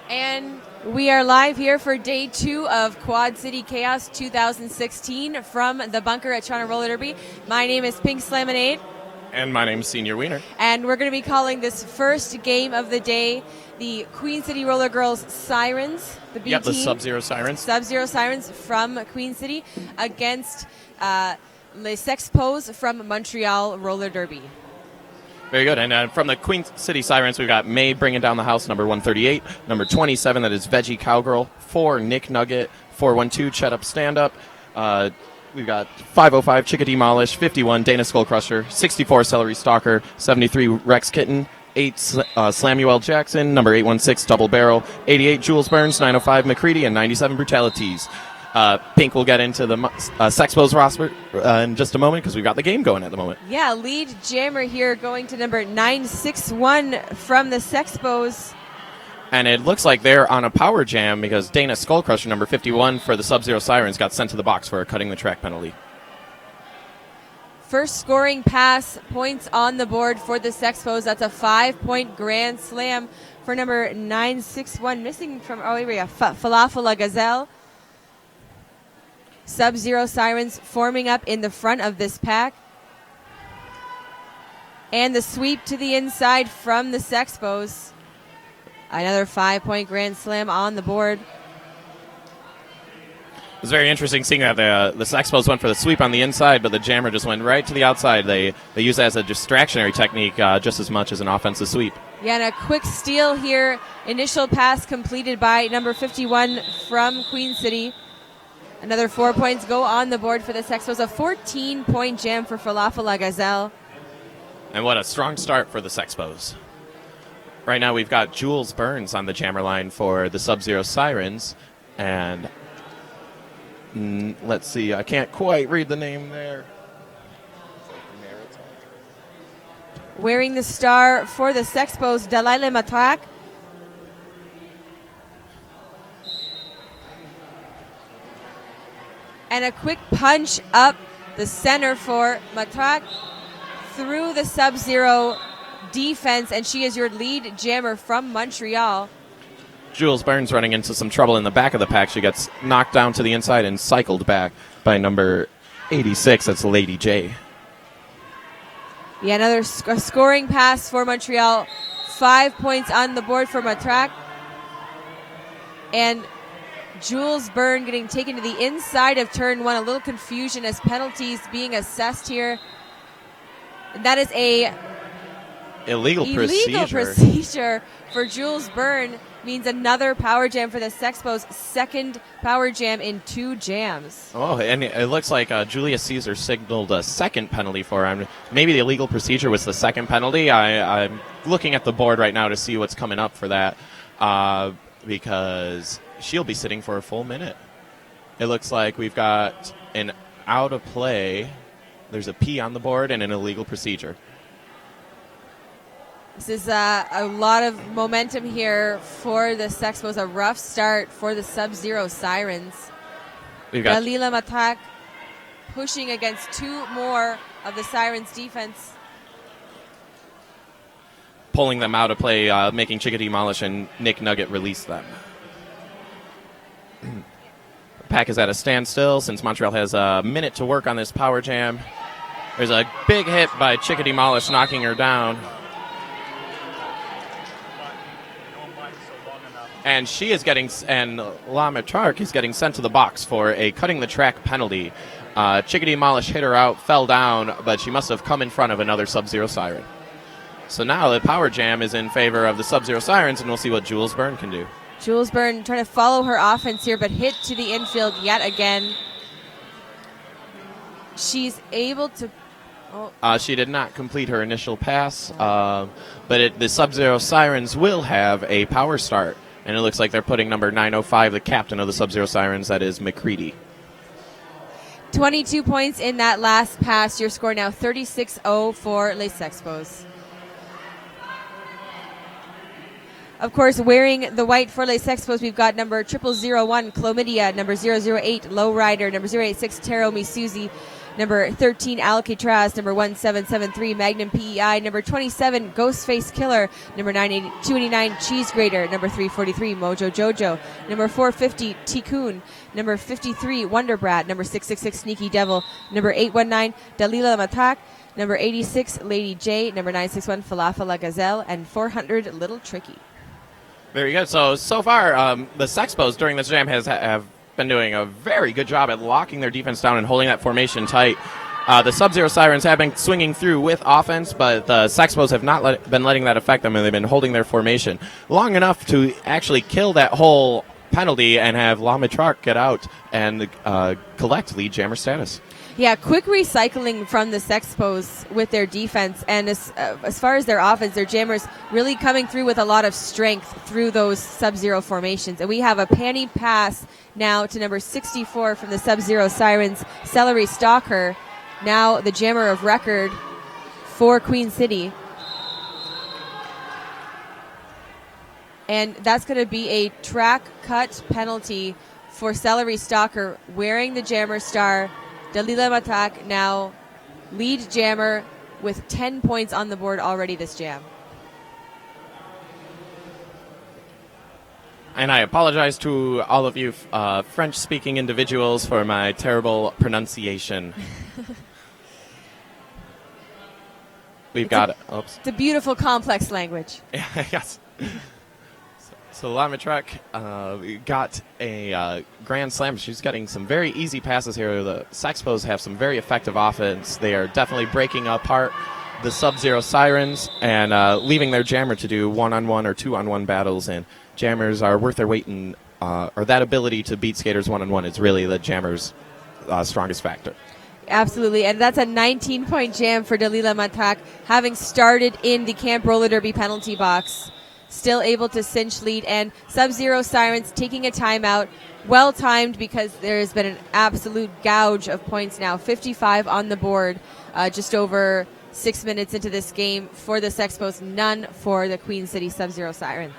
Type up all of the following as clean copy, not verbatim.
And we are live here for day 2 of Quad City Chaos 2016 from the bunker at Toronto Roller Derby. My name is Pink Slaminade. And my name is Senior Wiener. And we're going to be calling this first game of the day the Queen City Roller Girls Sirens, the B Yep, team. the Sub-Zero Sirens. Sub-Zero Sirens from Queen City against Les Sexpos from Montreal Roller Derby. Very good. And from the Queen City Sirens, we've got May bringing down the house, number 138. Number 27, that is Veggie Cowgirl. 4, Nick Nugget. 412, Chet Up Stand Up. We've got 505, Chicka Demolish. 51, Dana Skullcrusher. 64, Celery Stalker. 73, Rex Kitten. 8, Slamuel Jackson. Number 816, Double Barrel. 88, Jules Burns. 905, McCready. And 97, Brutalities. Pink will get into the Sexpos roster in just a moment because we've got the game going at the moment. Yeah, lead jammer here going to number 961 from the Sexpos. And it looks like they're on a power jam because Dana Skullcrusher, number 51 for the Sub-Zero Sirens, got sent to the box for a cutting the track penalty. First scoring pass, points on the board for the Sexpos. That's a 5-point grand slam for number 961. Missing from, Falafala Gazelle. Sub-Zero Sirens forming up in the front of this pack. And the sweep to the inside from the Sexpos. Another 5-point grand slam on the board. It was very interesting seeing that the Sexpos went for the sweep on the inside, but the jammer just went right to the outside. They use it as a distractionary technique just as much as an offensive sweep. Yeah, and a quick steal here. Initial pass completed by number 51 from Queen City. Another 4 points go on the board for the Sexpos. A 14-point jam for Falafala Gazelle. And what a strong start for the Sexpos. Right now we've got Jules Burns on the jammer line for the Sub-Zero Sirens. And let's see, I can't quite read the name there. Wearing the star for the Sexpos, Dalaile Matrak. And a quick punch up the center for Matrak through the Sub-Zero defense, and she is your lead jammer from Montreal. Jules Burns running into some trouble in the back of the pack. She gets knocked down to the inside and cycled back by number 86. That's Lady J. Yeah, another scoring pass for Montreal. 5 points on the board for Matrak. And Jules Byrne getting taken to the inside of turn 1. A little confusion as penalties being assessed here. And that is a illegal procedure for Jules Byrne. Means another power jam for the Sexpos. Second power jam in 2 jams. Oh, and it looks like Julia Caesar signaled a second penalty for him. Maybe the illegal procedure was the second penalty. I'm looking at the board right now to see what's coming up for that because she'll be sitting for a full minute. It looks like we've got an out of play. There's a P on the board and an illegal procedure. This is a lot of momentum here for the Sexpos. A rough start for the Sub-Zero Sirens. We've got Dalila Matak pushing against 2 more of the Sirens' defense. Pulling them out of play, making Chicka Demolish and Nick Nugget release them. The pack is at a standstill since Montreal has a minute to work on this power jam. There's a big hit by Chicka Demolish knocking her down. And she is getting, and Lama Tark is getting sent to the box for a cutting the track penalty. Chicka Demolish hit her out, fell down, but she must have come in front of another Sub-Zero Siren. So now the power jam is in favor of the Sub-Zero Sirens, and we'll see what Jules Byrne can do. Jules Byrne trying to follow her offense here, but hit to the infield yet again. She's able to... She did not complete her initial pass, but the Sub-Zero Sirens will have a power start. And it looks like they're putting number 905, the captain of the Sub-Zero Sirens, that is McCready. 22 points in that last pass. Your score now 36-0 for Les Sexpos. Of course, wearing the white for Les Sexpos, we've got number 0001, Chlamydia, number 008, Lowrider, number 086, Taro Misuzi, number 13 Alcatraz, number 1773 Magnum PEI, number 27 Ghostface Killer, number 289 Cheese Grater, number 343 Mojo Jojo, number 450 Tikkun, number 53 Wonder Brat, number 666 Sneaky Devil, number 819 Dalila Matak, number 86 Lady J, number 961 Falafel La Gazelle, and 400 Little Tricky. Very good. So far, the Sexpos during this jam have been doing a very good job at locking their defense down and holding that formation tight. The Sub-Zero Sirens have been swinging through with offense, but the Sexpos have not been letting that affect them, and they've been holding their formation long enough to actually kill that whole penalty and have La Matraque get out and collect lead jammer status. Yeah, quick recycling from the Sexpos with their defense, and as far as their offense, their jammers really coming through with a lot of strength through those Sub-Zero formations. And we have a panty pass now to number 64 from the Sub-Zero Sirens, Celery Stalker, now the jammer of record for Queen City. And that's going to be a track cut penalty for Celery Stalker wearing the jammer star. Dalila Matak now lead jammer with 10 points on the board already this jam. And I apologize to all of you French-speaking individuals for my terrible pronunciation. We've got it. Oops. It's a beautiful, complex language. Yes. So La Matraque got a grand slam. She's getting some very easy passes here. The Sexpos have some very effective offense. They are definitely breaking apart the Sub-Zero Sirens and leaving their jammer to do one-on-one or two-on-one battles. And jammers are worth their weight in, or that ability to beat skaters one-on-one is really the jammer's strongest factor. Absolutely, and that's a 19-point jam for Dalila Matak, having started in the Camp Roller Derby penalty box. Still able to cinch lead, and Sub-Zero Sirens taking a timeout. Well timed because there has been an absolute gouge of points now. 55 on the board, just over 6 minutes into this game for the Sexpos, none for the Queen City Sub-Zero Sirens.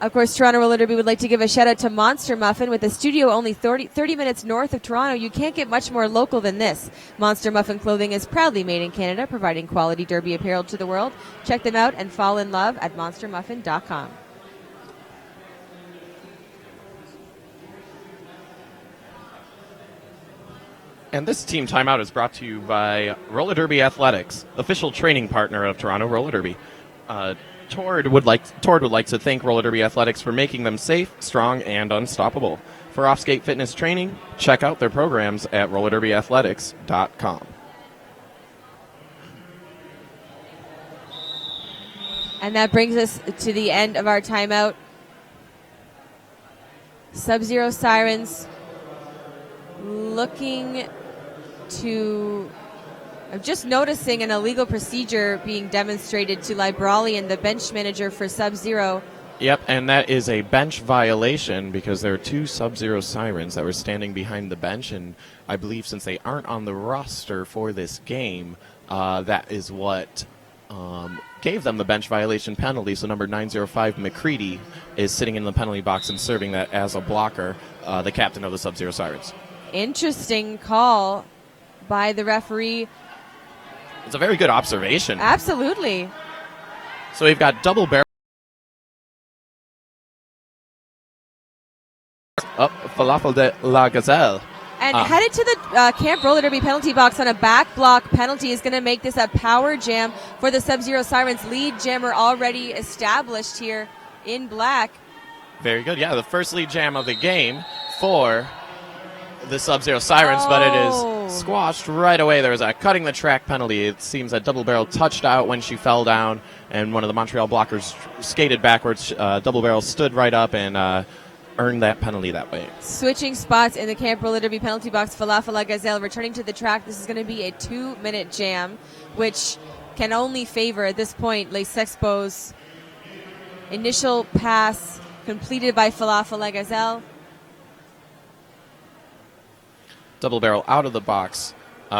Of course, Toronto Roller Derby would like to give a shout out to Monster Muffin. With a studio only 30 minutes north of Toronto, you can't get much more local than this. Monster Muffin clothing is proudly made in Canada, providing quality derby apparel to the world. Check them out and fall in love at monstermuffin.com. And this team timeout is brought to you by Roller Derby Athletics, official training partner of Toronto Roller Derby. Tord would like to thank Roller Derby Athletics for making them safe, strong, and unstoppable. For off-skate fitness training, check out their programs at rollerderbyathletics.com. And that brings us to the end of our timeout. Sub-Zero Sirens looking to... I'm just noticing an illegal procedure being demonstrated to Libralian, the bench manager for Sub-Zero. Yep, and that is a bench violation because there are two Sub-Zero Sirens that were standing behind the bench, and I believe since they aren't on the roster for this game, that is what gave them the bench violation penalty. So number 905, McCready, is sitting in the penalty box and serving that as a blocker, the captain of the Sub-Zero Sirens. Interesting call by the referee. It's a very good observation. Absolutely. So we've got double barrel. Up Falafel de la Gazelle. And headed to the Camp Roller Derby penalty box on a back block penalty is going to make this a power jam for the Sub-Zero Sirens. Lead jammer already established here in black. Very good. Yeah, the first lead jam of the game for the Sub-Zero Sirens, but it is squashed right away. There was a cutting the track penalty. It seems that Double Barrel touched out when she fell down, and one of the Montreal blockers skated backwards. Double Barrel stood right up and earned that penalty that way. Switching spots in the Camp Roller Derby penalty box, Falafel La Gazelle returning to the track. This is going to be a 2-minute jam, which can only favor, at this point, Les Sexpos. Initial pass completed by Falafel La Gazelle. Double Barrel out of the box,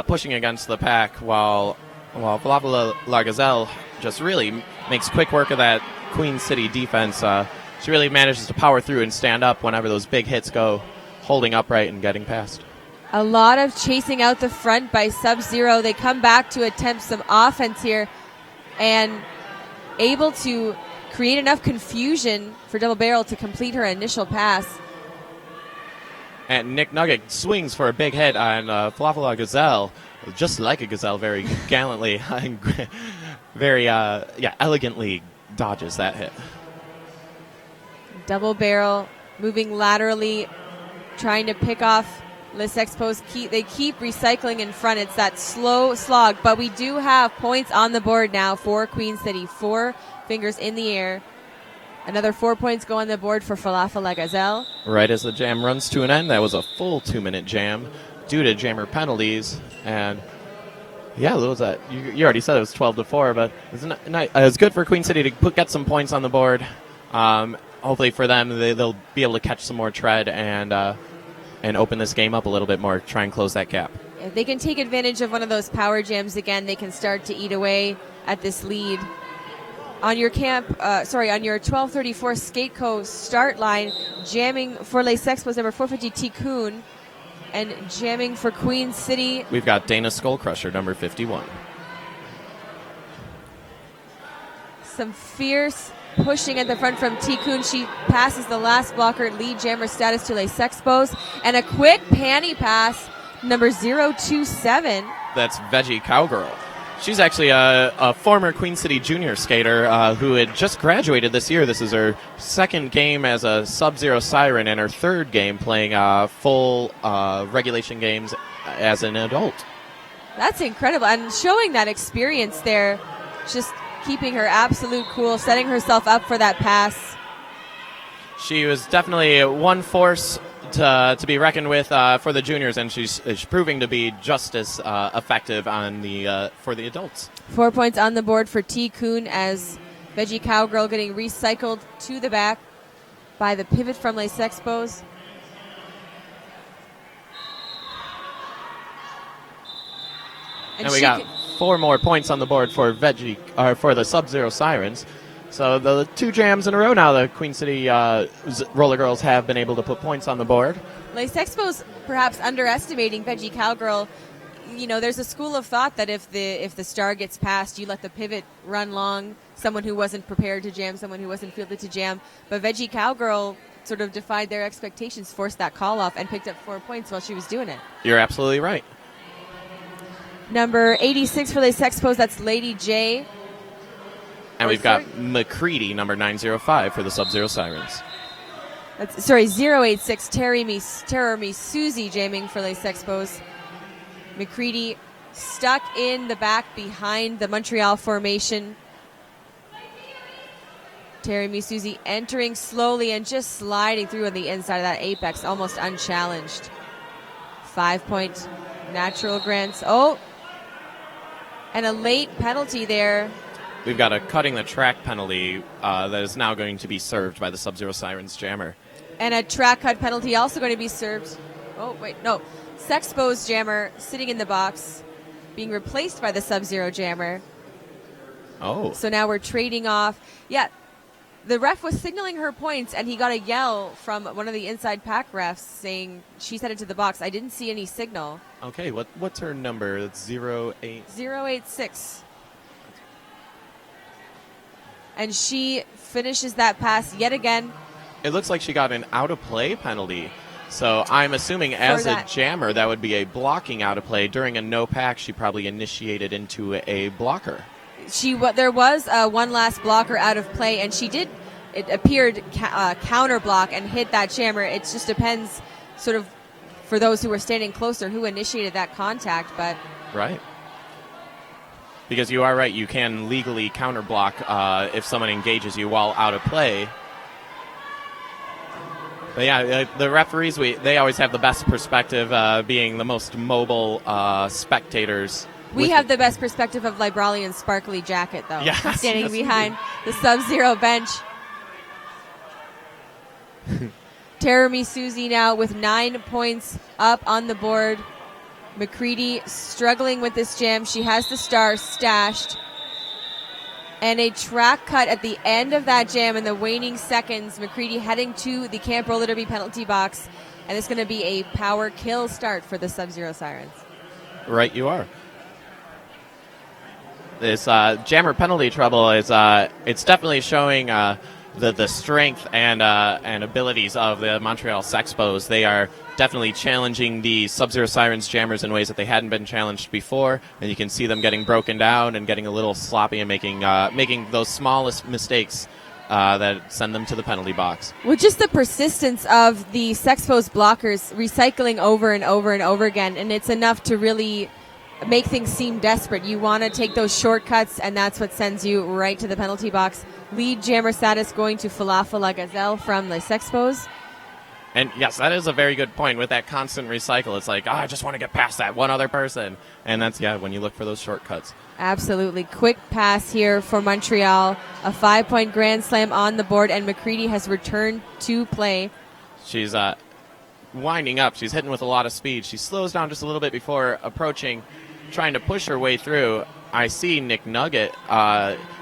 pushing against the pack while Falafel La Gazelle just really makes quick work of that Queen City defense. She really manages to power through and stand up whenever those big hits go holding upright and getting past. A lot of chasing out the front by Sub-Zero. They come back to attempt some offense here and able to create enough confusion for Double Barrel to complete her initial pass. And Nick Nugget swings for a big hit on Falafel Gazelle, just like a gazelle, very gallantly, very elegantly dodges that hit. Double Barrel moving laterally, trying to pick off Les Expos. They keep recycling in front. It's that slow slog, but we do have points on the board now for Queen City. 4 fingers in the air. Another 4 points go on the board for Falafel La Gazelle. Right as the jam runs to an end, that was a full 2-minute jam due to jammer penalties. And yeah, what was that? You already said it was 12-4, but it was good for Queen City to get some points on the board. Hopefully for them, they'll be able to catch some more tread and open this game up a little bit more, try and close that gap. If they can take advantage of one of those power jams again, they can start to eat away at this lead. On your on your 12:34 Skateco start line, jamming for Les Expos number 450 Tikkun, and jamming for Queen City. We've got Dana Skullcrusher number 51. Some fierce pushing at the front from Tikkun. She passes the last blocker, lead jammer status to Les Expos, and a quick panty pass, number 027. That's Veggie Cowgirl. She's actually a former Queen City junior skater who had just graduated this year. This is her second game as a Sub-Zero Siren and her third game playing full regulation games as an adult. That's incredible. And showing that experience there, just keeping her absolute cool, setting herself up for that pass. She was definitely one force to be reckoned with for the juniors, and she's proving to be just as effective on for the adults. 4 points on the board for Tikkun as Veggie Cowgirl getting recycled to the back by the pivot from Les Expos. And we got 4 more points on the board for for the Sub-Zero Sirens. So the 2 jams in a row now, the Queen City Roller Girls have been able to put points on the board. Les Expos perhaps underestimating Veggie Cowgirl. You know, there's a school of thought that if the star gets passed, you let the pivot run long, someone who wasn't prepared to jam, someone who wasn't fielded to jam. But Veggie Cowgirl sort of defied their expectations, forced that call off, and picked up 4 points while she was doing it. You're absolutely right. Number 86 for Les Expos, that's Lady J. And we've got McCready, number 905, for the Sub-Zero Sirens. That's 086, Terror Me Susie jamming for Les Expos. McCready stuck in the back behind the Montreal formation. Terry Me Susie entering slowly and just sliding through on the inside of that apex, almost unchallenged. 5-point natural grants. Oh, and a late penalty there. We've got a cutting the track penalty that is now going to be served by the Sub-Zero Sirens jammer. And a track cut penalty also going to be served. Oh, wait, no. Sexpo's jammer sitting in the box, being replaced by the Sub-Zero jammer. Oh. So now we're trading off. Yeah, the ref was signaling her points, and he got a yell from one of the inside pack refs saying she's headed to the box. I didn't see any signal. Okay, what's her number? That's 086. And she finishes that pass yet again. It looks like she got an out-of-play penalty. So I'm assuming as a jammer, that would be a blocking out-of-play. During a no-pack, she probably initiated into a blocker. There was one last blocker out of play, and she did, it appeared, counter block and hit that jammer. It just depends sort of for those who were standing closer who initiated that contact. But right. Because you are right, you can legally counter block if someone engages you while out of play. But yeah, the referees, they always have the best perspective, being the most mobile spectators. We have the best perspective of Libralian's sparkly jacket, though, yes, standing behind the Sub-Zero bench. Terror Me Susie now with 9 points up on the board. McCready struggling with this jam. She has the star stashed. And a track cut at the end of that jam in the waning seconds. McCready heading to the Camp Roller Derby penalty box. And it's going to be a power kill start for the Sub-Zero Sirens. Right, you are. This jammer penalty trouble is it's definitely showing the strength and abilities of the Montreal Sexpos. They are definitely challenging the Sub-Zero Sirens jammers in ways that they hadn't been challenged before, and you can see them getting broken down and getting a little sloppy and making those smallest mistakes that send them to the penalty box. Well, just the persistence of the Sexpos blockers recycling over and over and over again, and it's enough to really make things seem desperate. You want to take those shortcuts, and that's what sends you right to the penalty box. Lead jammer status going to Falafel La Gazelle from Les Sexpos. And yes, that is a very good point with that constant recycle. It's like, I just want to get past that one other person. And that's, when you look for those shortcuts. Absolutely. Quick pass here for Montreal. A 5-point grand slam on the board, and McCready has returned to play. She's winding up. She's hitting with a lot of speed. She slows down just a little bit before approaching, trying to push her way through. I see Nick Nugget,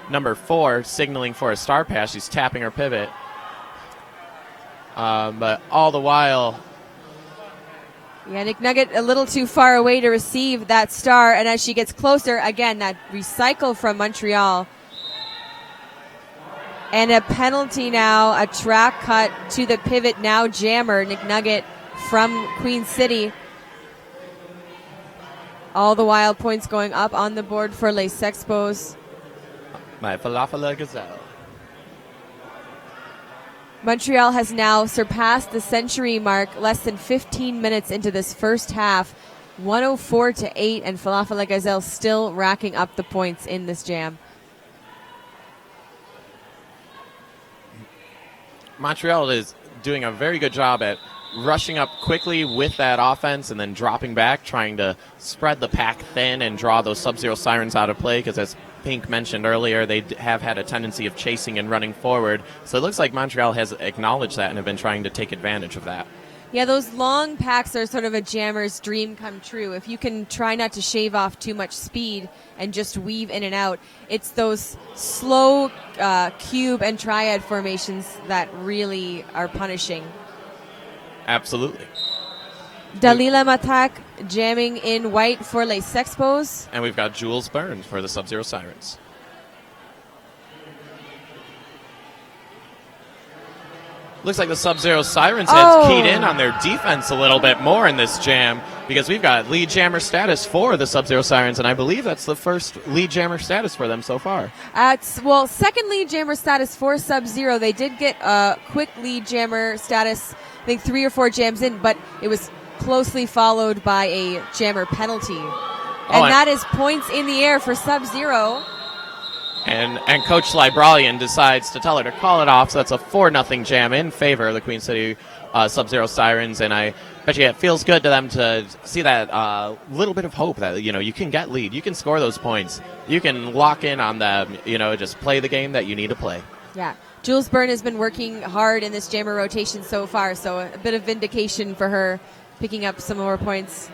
number 4, signaling for a star pass. She's tapping her pivot. But all the while... Yeah, Nick Nugget a little too far away to receive that star, and as she gets closer, again, that recycle from Montreal. And a penalty now, a track cut to the pivot, now jammer, Nick Nugget from Queen City. All the while, points going up on the board for Les Sexpos. My Falafel La Gazelle. Montreal has now surpassed the century mark less than 15 minutes into this first half, 104-8, and Falafel La Gazelle still racking up the points in this jam. Montreal is doing a very good job at rushing up quickly with that offense and then dropping back, trying to spread the pack thin and draw those Sub-Zero Sirens out of play, because as Pink mentioned earlier, they have had a tendency of chasing and running forward. So it looks like Montreal has acknowledged that and have been trying to take advantage of that. Yeah, those long packs are sort of a jammer's dream come true. If you can try not to shave off too much speed and just weave in and out, it's those slow cube and triad formations that really are punishing. Absolutely. Dalila Matak jamming in white for Les Sexpos. And we've got Jules Burns for the Sub-Zero Sirens. Looks like the Sub-Zero Sirens have keyed in on their defense a little bit more in this jam, because we've got lead jammer status for the Sub-Zero Sirens, and I believe that's the first lead jammer status for them so far. Second lead jammer status for Sub-Zero. They did get a quick lead jammer status, I think 3 or 4 jams in, but it was closely followed by a jammer penalty. And that is points in the air for Sub-Zero. And Coach Libralian decides to tell her to call it off, so that's a 4-0 jam in favor of the Queen City Sub-Zero Sirens, and I bet you it feels good to them to see that little bit of hope that, you can get lead, you can score those points, you can lock in on them, just play the game that you need to play. Yeah. Jules Byrne has been working hard in this jammer rotation so far, so a bit of vindication for her, picking up some more points,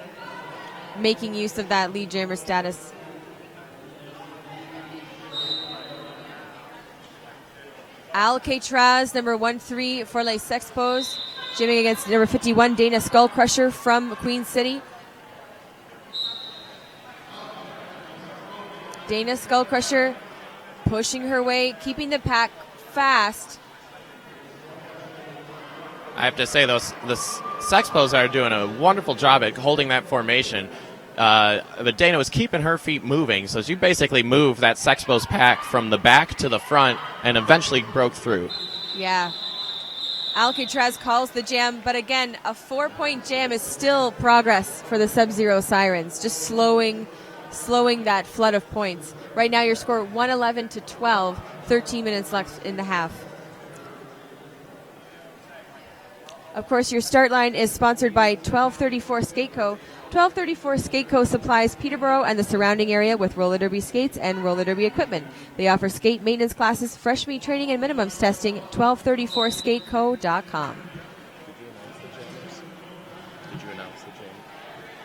making use of that lead jammer status. Alcatraz, number 1-3 for Les Sexpos, jamming against number 51, Dana Skullcrusher from Queen City. Dana Skullcrusher pushing her way, keeping the pack fast. I have to say, the Sexpos are doing a wonderful job at holding that formation. But Dana was keeping her feet moving, so she basically moved that Sexpos pack from the back to the front and eventually broke through. Yeah. Alcatraz calls the jam, but again, a 4-point jam is still progress for the Sub-Zero Sirens, just slowing that flood of points. Right now, your score 111-12, 13 minutes left in the half. Of course, your start line is sponsored by 1234 Skateco. 1234 Skateco supplies Peterborough and the surrounding area with roller derby skates and roller derby equipment. They offer skate maintenance classes, fresh meat training, and minimums testing. 1234skateco.com.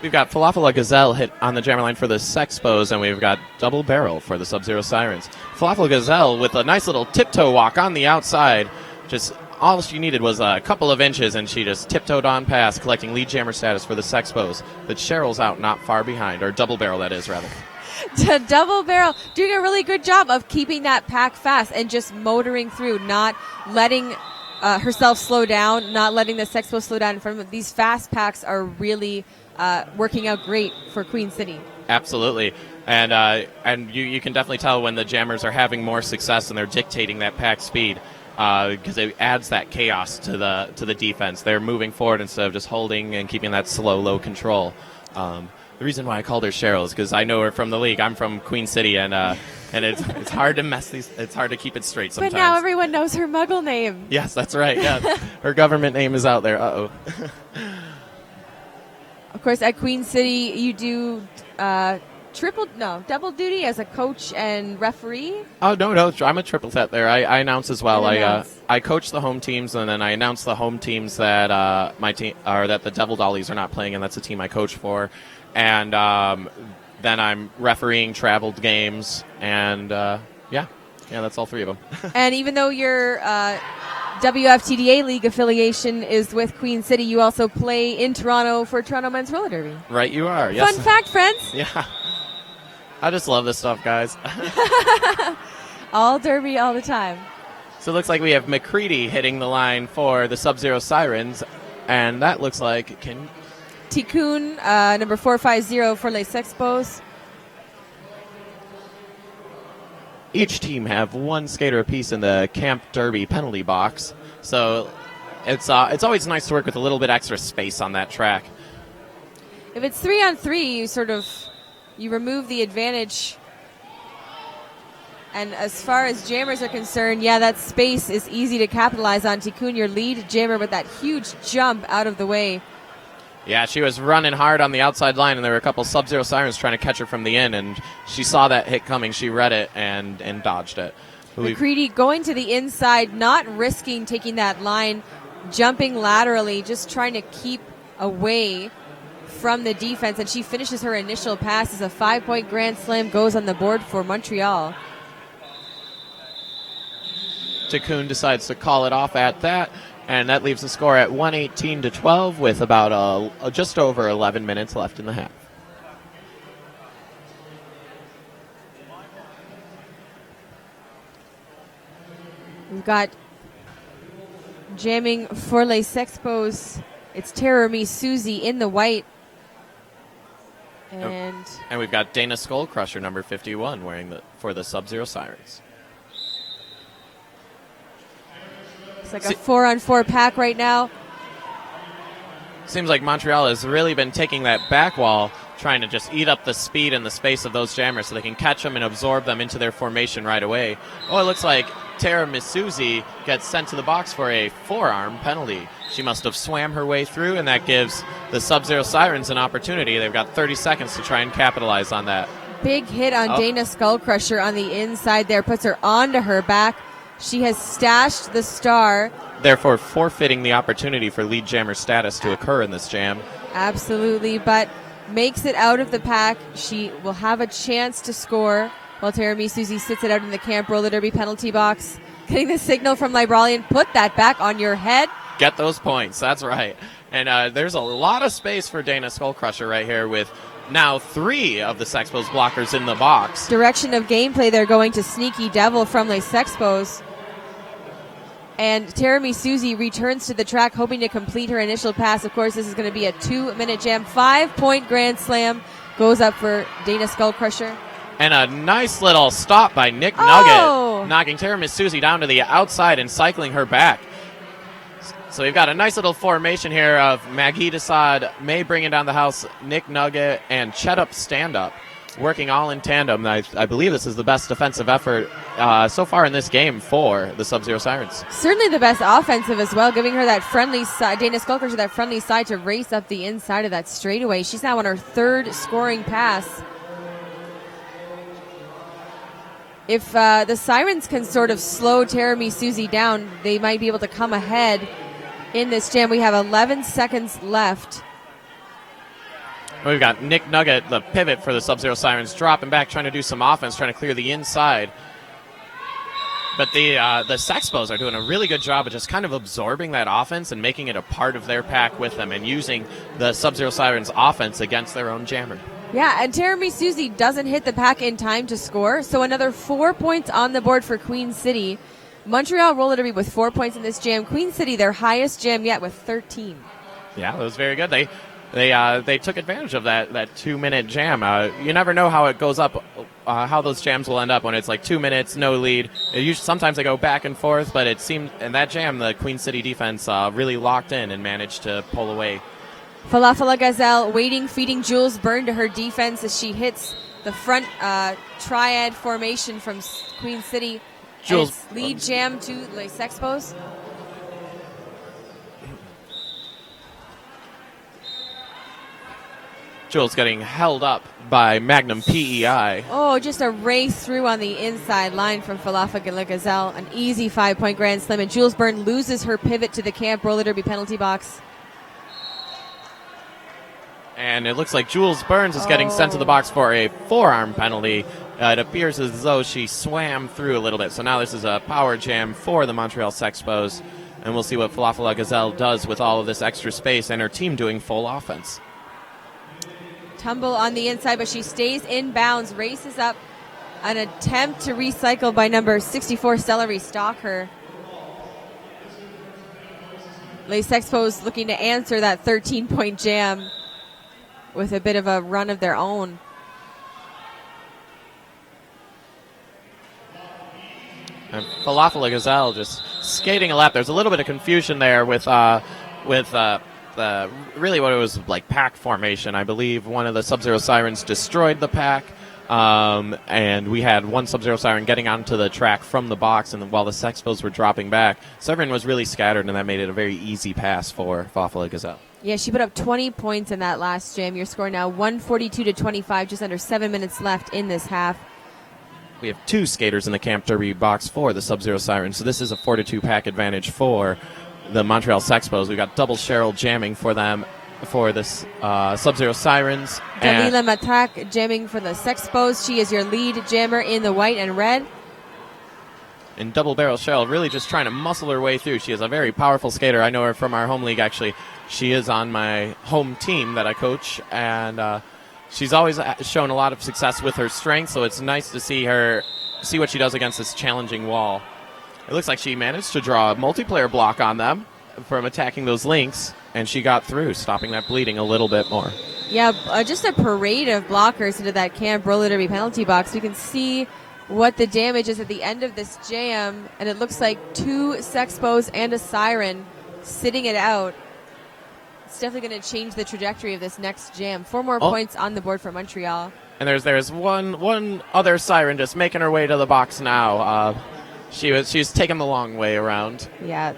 We've got Falafel La Gazelle hit on the jammer line for the Sexpos, and we've got Double Barrel for the Sub-Zero Sirens. Falafel Gazelle with a nice little tiptoe walk on the outside, just all she needed was a couple of inches, and she just tiptoed on past, collecting lead jammer status for the Sexpos. But Cheryl's out not far behind, or double barrel, that is, rather. Double barrel, doing a really good job of keeping that pack fast and just motoring through, not letting herself slow down, not letting the Sexpos slow down in front of them. These fast packs are really working out great for Queen City. Absolutely. And you can definitely tell when the jammers are having more success and they're dictating that pack speed, because it adds that chaos to the defense. They're moving forward instead of just holding and keeping that slow, low control. The reason why I called her Cheryl is because I know her from the league. I'm from Queen City, and it's hard to it's hard to keep it straight sometimes. But now everyone knows her Muggle name. Yes, that's right. Yeah, her government name is out there. Uh-oh. Of course, at Queen City, you do double duty as a coach and referee. Oh no, I'm a triple threat there. I announce as well. I coach the home teams, and then I announce the home teams that my team or that the Devil Dollies are not playing, and that's the team I coach for. And then I'm refereeing traveled games, and yeah, that's all three of them. And even though your WFTDA league affiliation is with Queen City, you also play in Toronto for Toronto Men's Roller Derby. Right, you are. Yes. Fun fact, friends. Yeah. I just love this stuff, guys. All derby all the time. So it looks like we have McCready hitting the line for the Sub-Zero Sirens, and that looks like Tikkun, number 450 for Les Sexpos. Each team have one skater apiece in the Camp Derby penalty box, so it's always nice to work with a little bit extra space on that track. If it's 3-on-3, you remove the advantage. And as far as jammers are concerned, that space is easy to capitalize on. Tikkun, your lead jammer, with that huge jump out of the way. Yeah, she was running hard on the outside line, and there were a couple Sub-Zero Sirens trying to catch her from the in, and she saw that hit coming. She read it and dodged it. McCready going to the inside, not risking taking that line, jumping laterally, just trying to keep away from the defense, and she finishes her initial pass as a 5-point grand slam goes on the board for Montreal. Tikkun decides to call it off at that. And that leaves the score at 118-12 with about just over 11 minutes left in the half. We've got jamming for Les Sexpos. It's Terror Me Susie in the white. And we've got Dana Skullcrusher, number 51, wearing for the Sub-Zero Sirens. It's like a 4-on-4 pack right now. Seems like Montreal has really been taking that back wall, trying to just eat up the speed and the space of those jammers so they can catch them and absorb them into their formation right away. Oh, it looks like Tara Misuzi gets sent to the box for a forearm penalty. She must have swam her way through, and that gives the Sub-Zero Sirens an opportunity. They've got 30 seconds to try and capitalize on that. Big hit on Dana Skullcrusher on the inside there, puts her onto her back. She has stashed the star. Therefore, forfeiting the opportunity for lead jammer status to occur in this jam. Absolutely, but makes it out of the pack. She will have a chance to score while Teremi Susie sits it out in the Camp Roller Derby penalty box. Getting the signal from Libralian, put that back on your head. Get those points, that's right. And there's a lot of space for Dana Skullcrusher right here with now 3 of the Sexpos blockers in the box. Direction of gameplay, they're going to Sneaky Devil from Les Sexpos. And Teremi Susie returns to the track, hoping to complete her initial pass. Of course, this is going to be a 2-minute jam. 5-point grand slam goes up for Dana Skullcrusher. And a nice little stop by Nick Nugget, knocking Teremi Susie down to the outside and cycling her back. So we've got a nice little formation here of Maggie Desad, May bringing down the house, Nick Nugget, and Chetup stand-up, working all in tandem. I believe this is the best defensive effort so far in this game for the Sub-Zero Sirens. Certainly the best offensive as well, giving her that friendly side, Dana Skullcrusher, that friendly side to race up the inside of that straightaway. She's now on her 3rd scoring pass. If the Sirens can sort of slow Teremi Susie down, they might be able to come ahead in this jam. We have 11 seconds left. We've got Nick Nugget, the pivot for the Sub-Zero Sirens, dropping back, trying to do some offense, trying to clear the inside. But the Sexpos are doing a really good job of just kind of absorbing that offense and making it a part of their pack with them and using the Sub-Zero Sirens offense against their own jammer. Yeah, and Jeremy Susie doesn't hit the pack in time to score, so another 4 points on the board for Queen City. Montreal roller derby with 4 points in this jam. Queen City, their highest jam yet, with 13. Yeah, that was very good. They took advantage of that 2-minute jam. You never know how it goes up, how those jams will end up when it's like 2 minutes, no lead. Sometimes they go back and forth, but it seemed in that jam the Queen City defense really locked in and managed to pull away. Falafala Gazelle waiting, feeding Jules Byrne to her defense as she hits the front triad formation from Queen City. Jules lead jam to Les Sexpos. Jules getting held up by Magnum PEI. Oh, just a race through on the inside line from Falafala Gazelle. An easy 5-point grand slam, and Jules Byrne loses her pivot to the camp roller derby penalty box. And it looks like Jules Burns is getting sent to the box for a forearm penalty. It appears as though she swam through a little bit. So now this is a power jam for the Montreal Sexpos. And we'll see what Falafala Gazelle does with all of this extra space and her team doing full offense. Tumble on the inside, but she stays in bounds, races up. An attempt to recycle by number 64, Celery Stalker. Les Sexpos looking to answer that 13-point jam with a bit of a run of their own. And Falafala Gazelle just skating a lap. There's a little bit of confusion there with really what it was like pack formation. I believe one of the Sub-Zero Sirens destroyed the pack, and we had one Sub-Zero Siren getting onto the track from the box, and while the Sexpos were dropping back, Severin was really scattered, and that made it a very easy pass for Falafala Gazelle. Yeah, she put up 20 points in that last jam. Your score now 142-25, just under 7 minutes left in this half. We have two skaters in the Camp Derby box for the Sub-Zero Sirens, so this is a 4-2 pack advantage for the Montreal Sexpos. We've got double Cheryl jamming for them for this Sub-Zero Sirens. Dalila Matrak jamming for the Sexpos. She is your lead jammer in the white and red. And double barrel Cheryl really just trying to muscle her way through. She is a very powerful skater. I know her from our home league, actually. She is on my home team that I coach, and she's always shown a lot of success with her strength, so it's nice to see what she does against this challenging wall. It looks like she managed to draw a multiplayer block on them from attacking those links, and she got through, stopping that bleeding a little bit more. Yeah, just a parade of blockers into that Camp roller derby penalty box. We can see what the damage is at the end of this jam, and it looks like 2 Sexpos and a Siren sitting it out. It's definitely going to change the trajectory of this next jam. 4 more points on the board for Montreal. And there's one other Siren just making her way to the box now. She's taking the long way around. Yeah.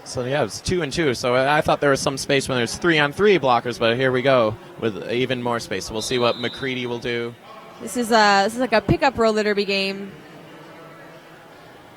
So yeah, it's 2 and 2. So I thought there was some space when there's 3-on-3 blockers, but here we go with even more space. So we'll see what McCready will do. This is like a pickup roller derby game.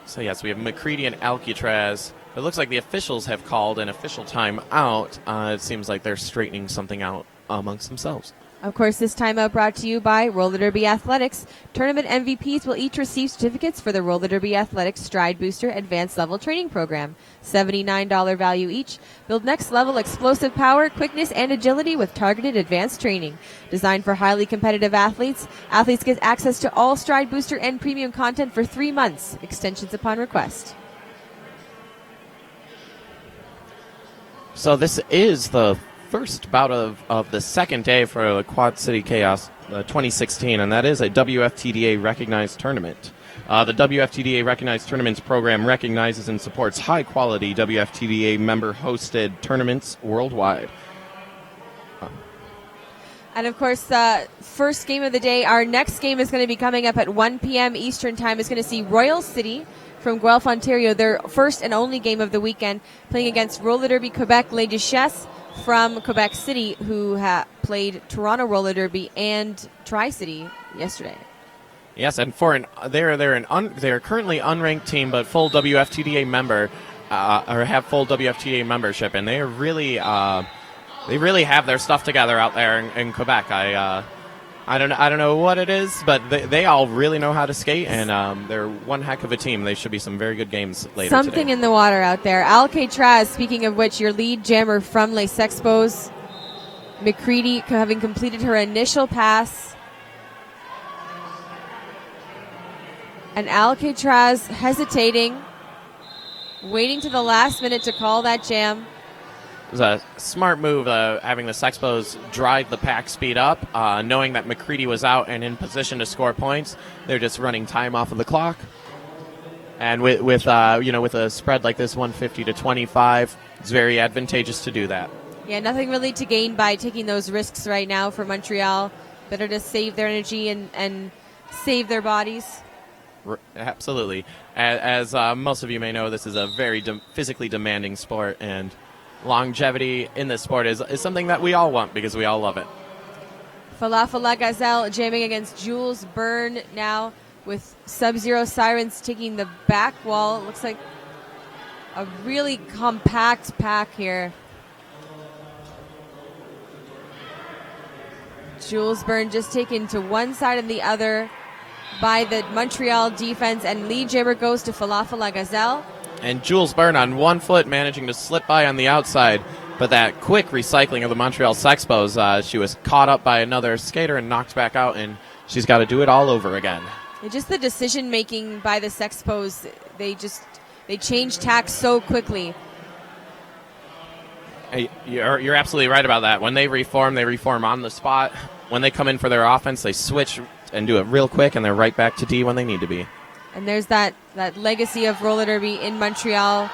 So yes, we have McCready and Alcatraz. It looks like the officials have called an official timeout. It seems like they're straightening something out amongst themselves. Of course, this timeout brought to you by Roller Derby Athletics. Tournament MVPs will each receive certificates for the Roller Derby Athletics Stride Booster Advanced Level Training Program. $79 value each. Build next level explosive power, quickness, and agility with targeted advanced training. Designed for highly competitive athletes, athletes get access to all Stride Booster and premium content for 3 months. Extensions upon request. So this is the first bout of the second day for the Quad City Chaos 2016, and that is a WFTDA recognized tournament. The WFTDA recognized tournaments program recognizes and supports high-quality WFTDA member-hosted tournaments worldwide. And, of course, first game of the day, our next game is going to be coming up at 1 p.m. Eastern Time. It's going to see Royal City from Guelph, Ontario, their first and only game of the weekend, playing against Roller Derby Quebec Les Duchesses from Quebec City, who played Toronto Roller Derby and Tri-City yesterday. Yes, and they're currently unranked team, but full WFTDA member, or have full WFTDA membership, and they really have their stuff together out there in Quebec. I don't know what it is, but they all really know how to skate, and they're one heck of a team. They should be some very good games later Something today. in the water out there. Alcatraz, speaking of which, your lead jammer from Les Sexpos, McCready, having completed her initial pass. And Alcatraz hesitating, waiting to the last minute to call that jam. It was a smart move, having the Sexpos drive the pack speed up, knowing that McCready was out and in position to score points. They're just running time off of the clock. And with a spread like this, 150 to 25, it's very advantageous to do that. Yeah, nothing really to gain by taking those risks right now for Montreal. Better to save their energy and save their bodies. Absolutely. As most of you may know, this is a very physically demanding sport, and longevity in this sport is something that we all want because we all love it. Falafel La Gazelle jamming against Jules Byrne now with Sub-Zero Sirens taking the back wall. It looks like a really compact pack here. Jules Byrne just taken to one side and the other by the Montreal defense, and lead jammer goes to Falafel La Gazelle. And Jules Byrne on one foot managing to slip by on the outside, but that quick recycling of the Montreal Sexpos, she was caught up by another skater and knocked back out, and she's got to do it all over again. And just the decision making by the Sexpos, they change tack so quickly. Hey, you're absolutely right about that. When they reform on the spot. When they come in for their offense, they switch and do it real quick, and they're right back to D when they need to be. And there's that legacy of roller derby in Montreal.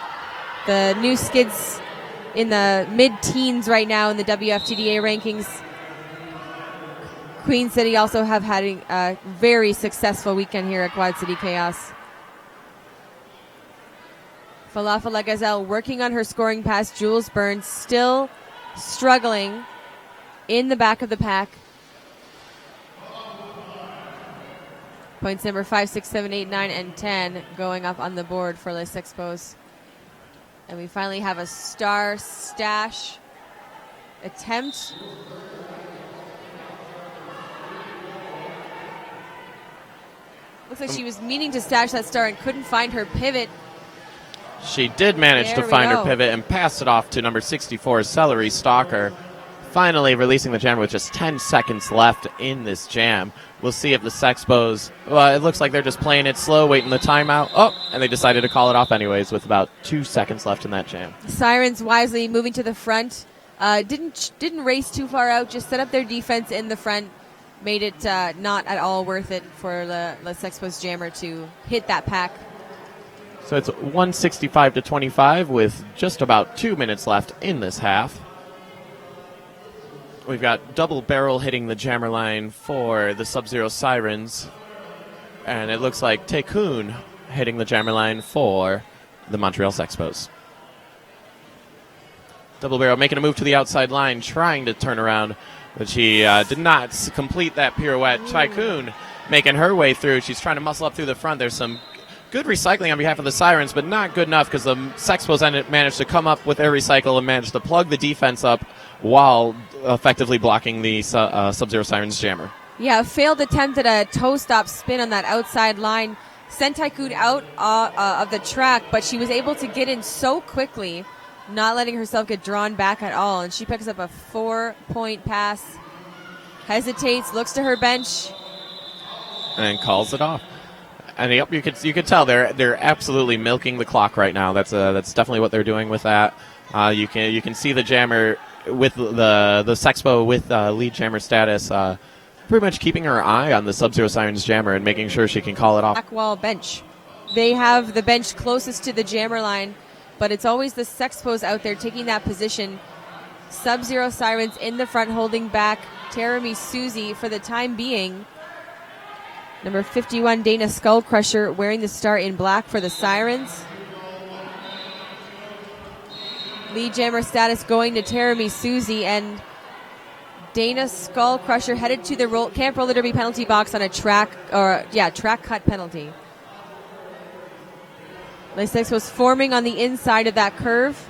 The new skids in the mid-teens right now in the WFTDA rankings. Queen City also have had a very successful weekend here at Quad City Chaos. Falafel La Gazelle working on her scoring pass. Jules Byrne still struggling in the back of the pack. Points number 5, 6, 7, 8, 9, and 10 going up on the board for Les Sexpos. And we finally have a star stash attempt. Looks like she was meaning to stash that star and couldn't find her pivot. She did manage to find her pivot and pass it off to number 64, Celery Stalker. Finally releasing the jammer with just 10 seconds left in this jam. We'll see if the Sexpos, well, it looks like they're just playing it slow, waiting the timeout. Oh, and they decided to call it off anyways with about 2 seconds left in that jam. Sirens wisely moving to the front. Didn't race too far out, just set up their defense in the front. Made it not at all worth it for the Sexpos jammer to hit that pack. So it's 165 to 25 with just about 2 minutes left in this half. We've got double barrel hitting the jammer line for the Sub-Zero Sirens. And it looks like Tycoon hitting the jammer line for the Montreal Sexpos. Double barrel making a move to the outside line, trying to turn around, but she did not complete that pirouette. Tycoon making her way through. She's trying to muscle up through the front. There's some good recycling on behalf of the Sirens, but not good enough because the Sexpos managed to come up with their recycle and managed to plug the defense up while effectively blocking the Sub-Zero Sirens jammer. Yeah, a failed attempt at a toe-stop spin on that outside line sent Tycoon out of the track, but she was able to get in so quickly, not letting herself get drawn back at all, and she picks up a 4-point pass, hesitates, looks to her bench, and calls it off. And yep, you could tell they're absolutely milking the clock right now. That's definitely what they're doing with that. You can see the jammer with the Sexpo with lead jammer status, pretty much keeping her eye on the Sub-Zero Sirens jammer and making sure she can call it off. Back wall bench. They have the bench closest to the jammer line, but it's always the Sexpos out there taking that position. Sub-Zero Sirens in the front holding back Teremi Susie for the time being. Number 51, Dana Skullcrusher, wearing the star in black for the Sirens. Lead jammer status going to Teremi Susie, and Dana Skullcrusher headed to the Camp Roller Derby penalty box on a track cut penalty. Les Sexpos was forming on the inside of that curve.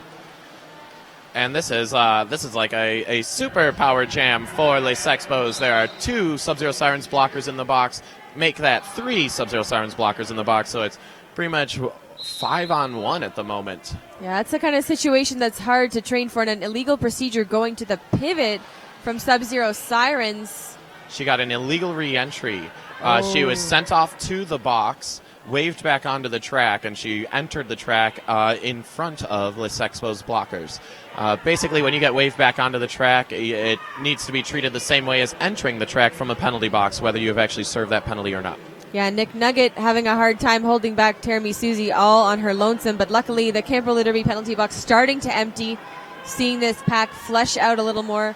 And this is like a super power jam for Les Sexpos. There are 2 Sub-Zero Sirens blockers in the box. Make that 3 Sub-Zero Sirens blockers in the box, so it's pretty much 5-on-1 at the moment. Yeah, that's the kind of situation that's hard to train for, and an illegal procedure going to the pivot from Sub-Zero Sirens. She got an illegal re-entry. She was sent off to the box, waved back onto the track, and she entered the track in front of Les Sexpos blockers. Basically, when you get waved back onto the track, it needs to be treated the same way as entering the track from a penalty box, whether you have actually served that penalty or not. Yeah, Nick Nugget having a hard time holding back Teremy Susie all on her lonesome, but luckily the Camp Roller Derby penalty box starting to empty, seeing this pack flush out a little more.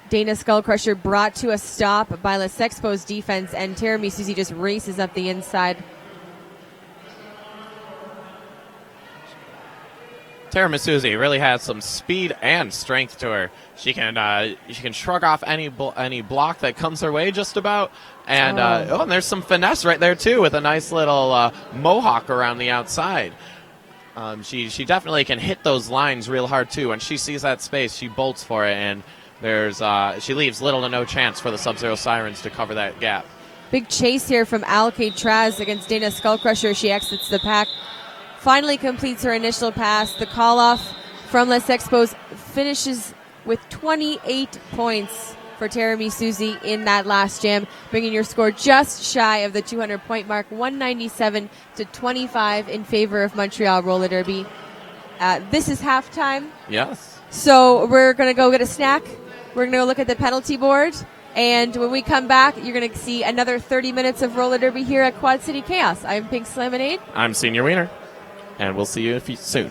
Dana Skullcrusher brought to a stop by Les Sexpos defense, and Teremy Susie just races up the inside. Tara Susie really has some speed and strength to her. She can shrug off any block that comes her way just about. And and there's some finesse right there too, with a nice little mohawk around the outside. She definitely can hit those lines real hard too. When she sees that space, she bolts for it, and she leaves little to no chance for the Sub-Zero Sirens to cover that gap. Big chase here from Alkade Traz against Dana Skullcrusher. She exits the pack, finally completes her initial pass. The call-off from Les Sexpos finishes with 28 points for Teremy Susie in that last jam, bringing your score just shy of the 200-point mark, 197-25 in favor of Montreal Roller Derby. This is halftime. Yes. So we're going to go get a snack. We're going to go look at the penalty board. And when we come back, you're going to see another 30 minutes of roller derby here at Quad City Chaos. I'm Pink Lemonade. I'm Senior Wiener. And we'll see you soon.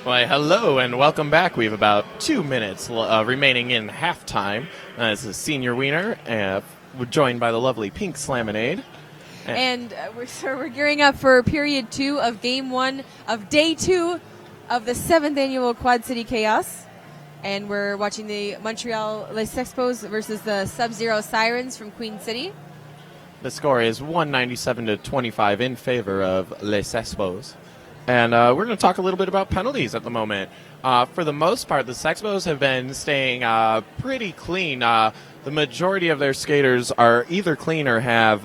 Why, hello and welcome back. We have about 2 minutes remaining in halftime. This is Senior Wiener, we're joined by the lovely Pink Slaminade. And we're gearing up for period 2 of game 1 of day 2 of the 7th annual Quad City Chaos. And we're watching the Montreal Sexpos versus the Sub-Zero Sirens from Queen City. The score is 197-25 in favor of Les Sexpos. And we're going to talk a little bit about penalties at the moment. For the most part, the Sexpos have been staying pretty clean. The majority of their skaters are either clean or have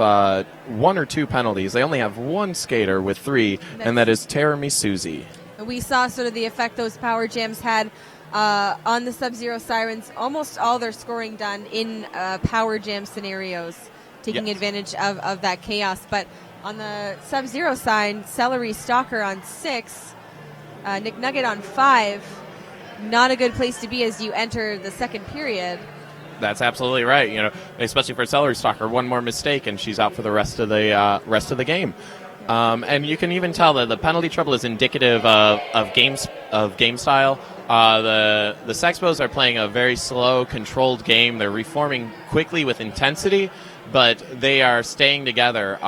1 or 2 penalties. They only have 1 skater with 3, and that is Teremi Suzy. We saw sort of the effect those power jams had on the Sub-Zero Sirens. Almost all their scoring done in power jam scenarios, taking advantage of that chaos. But on the Sub-Zero side, Celery Stalker on 6, Nick Nugget on 5. Not a good place to be as you enter the second period. That's absolutely right. You know, especially for Celery Stalker, 1 more mistake and she's out for the rest of the game. And you can even tell that the penalty trouble is indicative of game style. The Sexpos are playing a very slow, controlled game. They're reforming quickly with intensity, but they are staying together.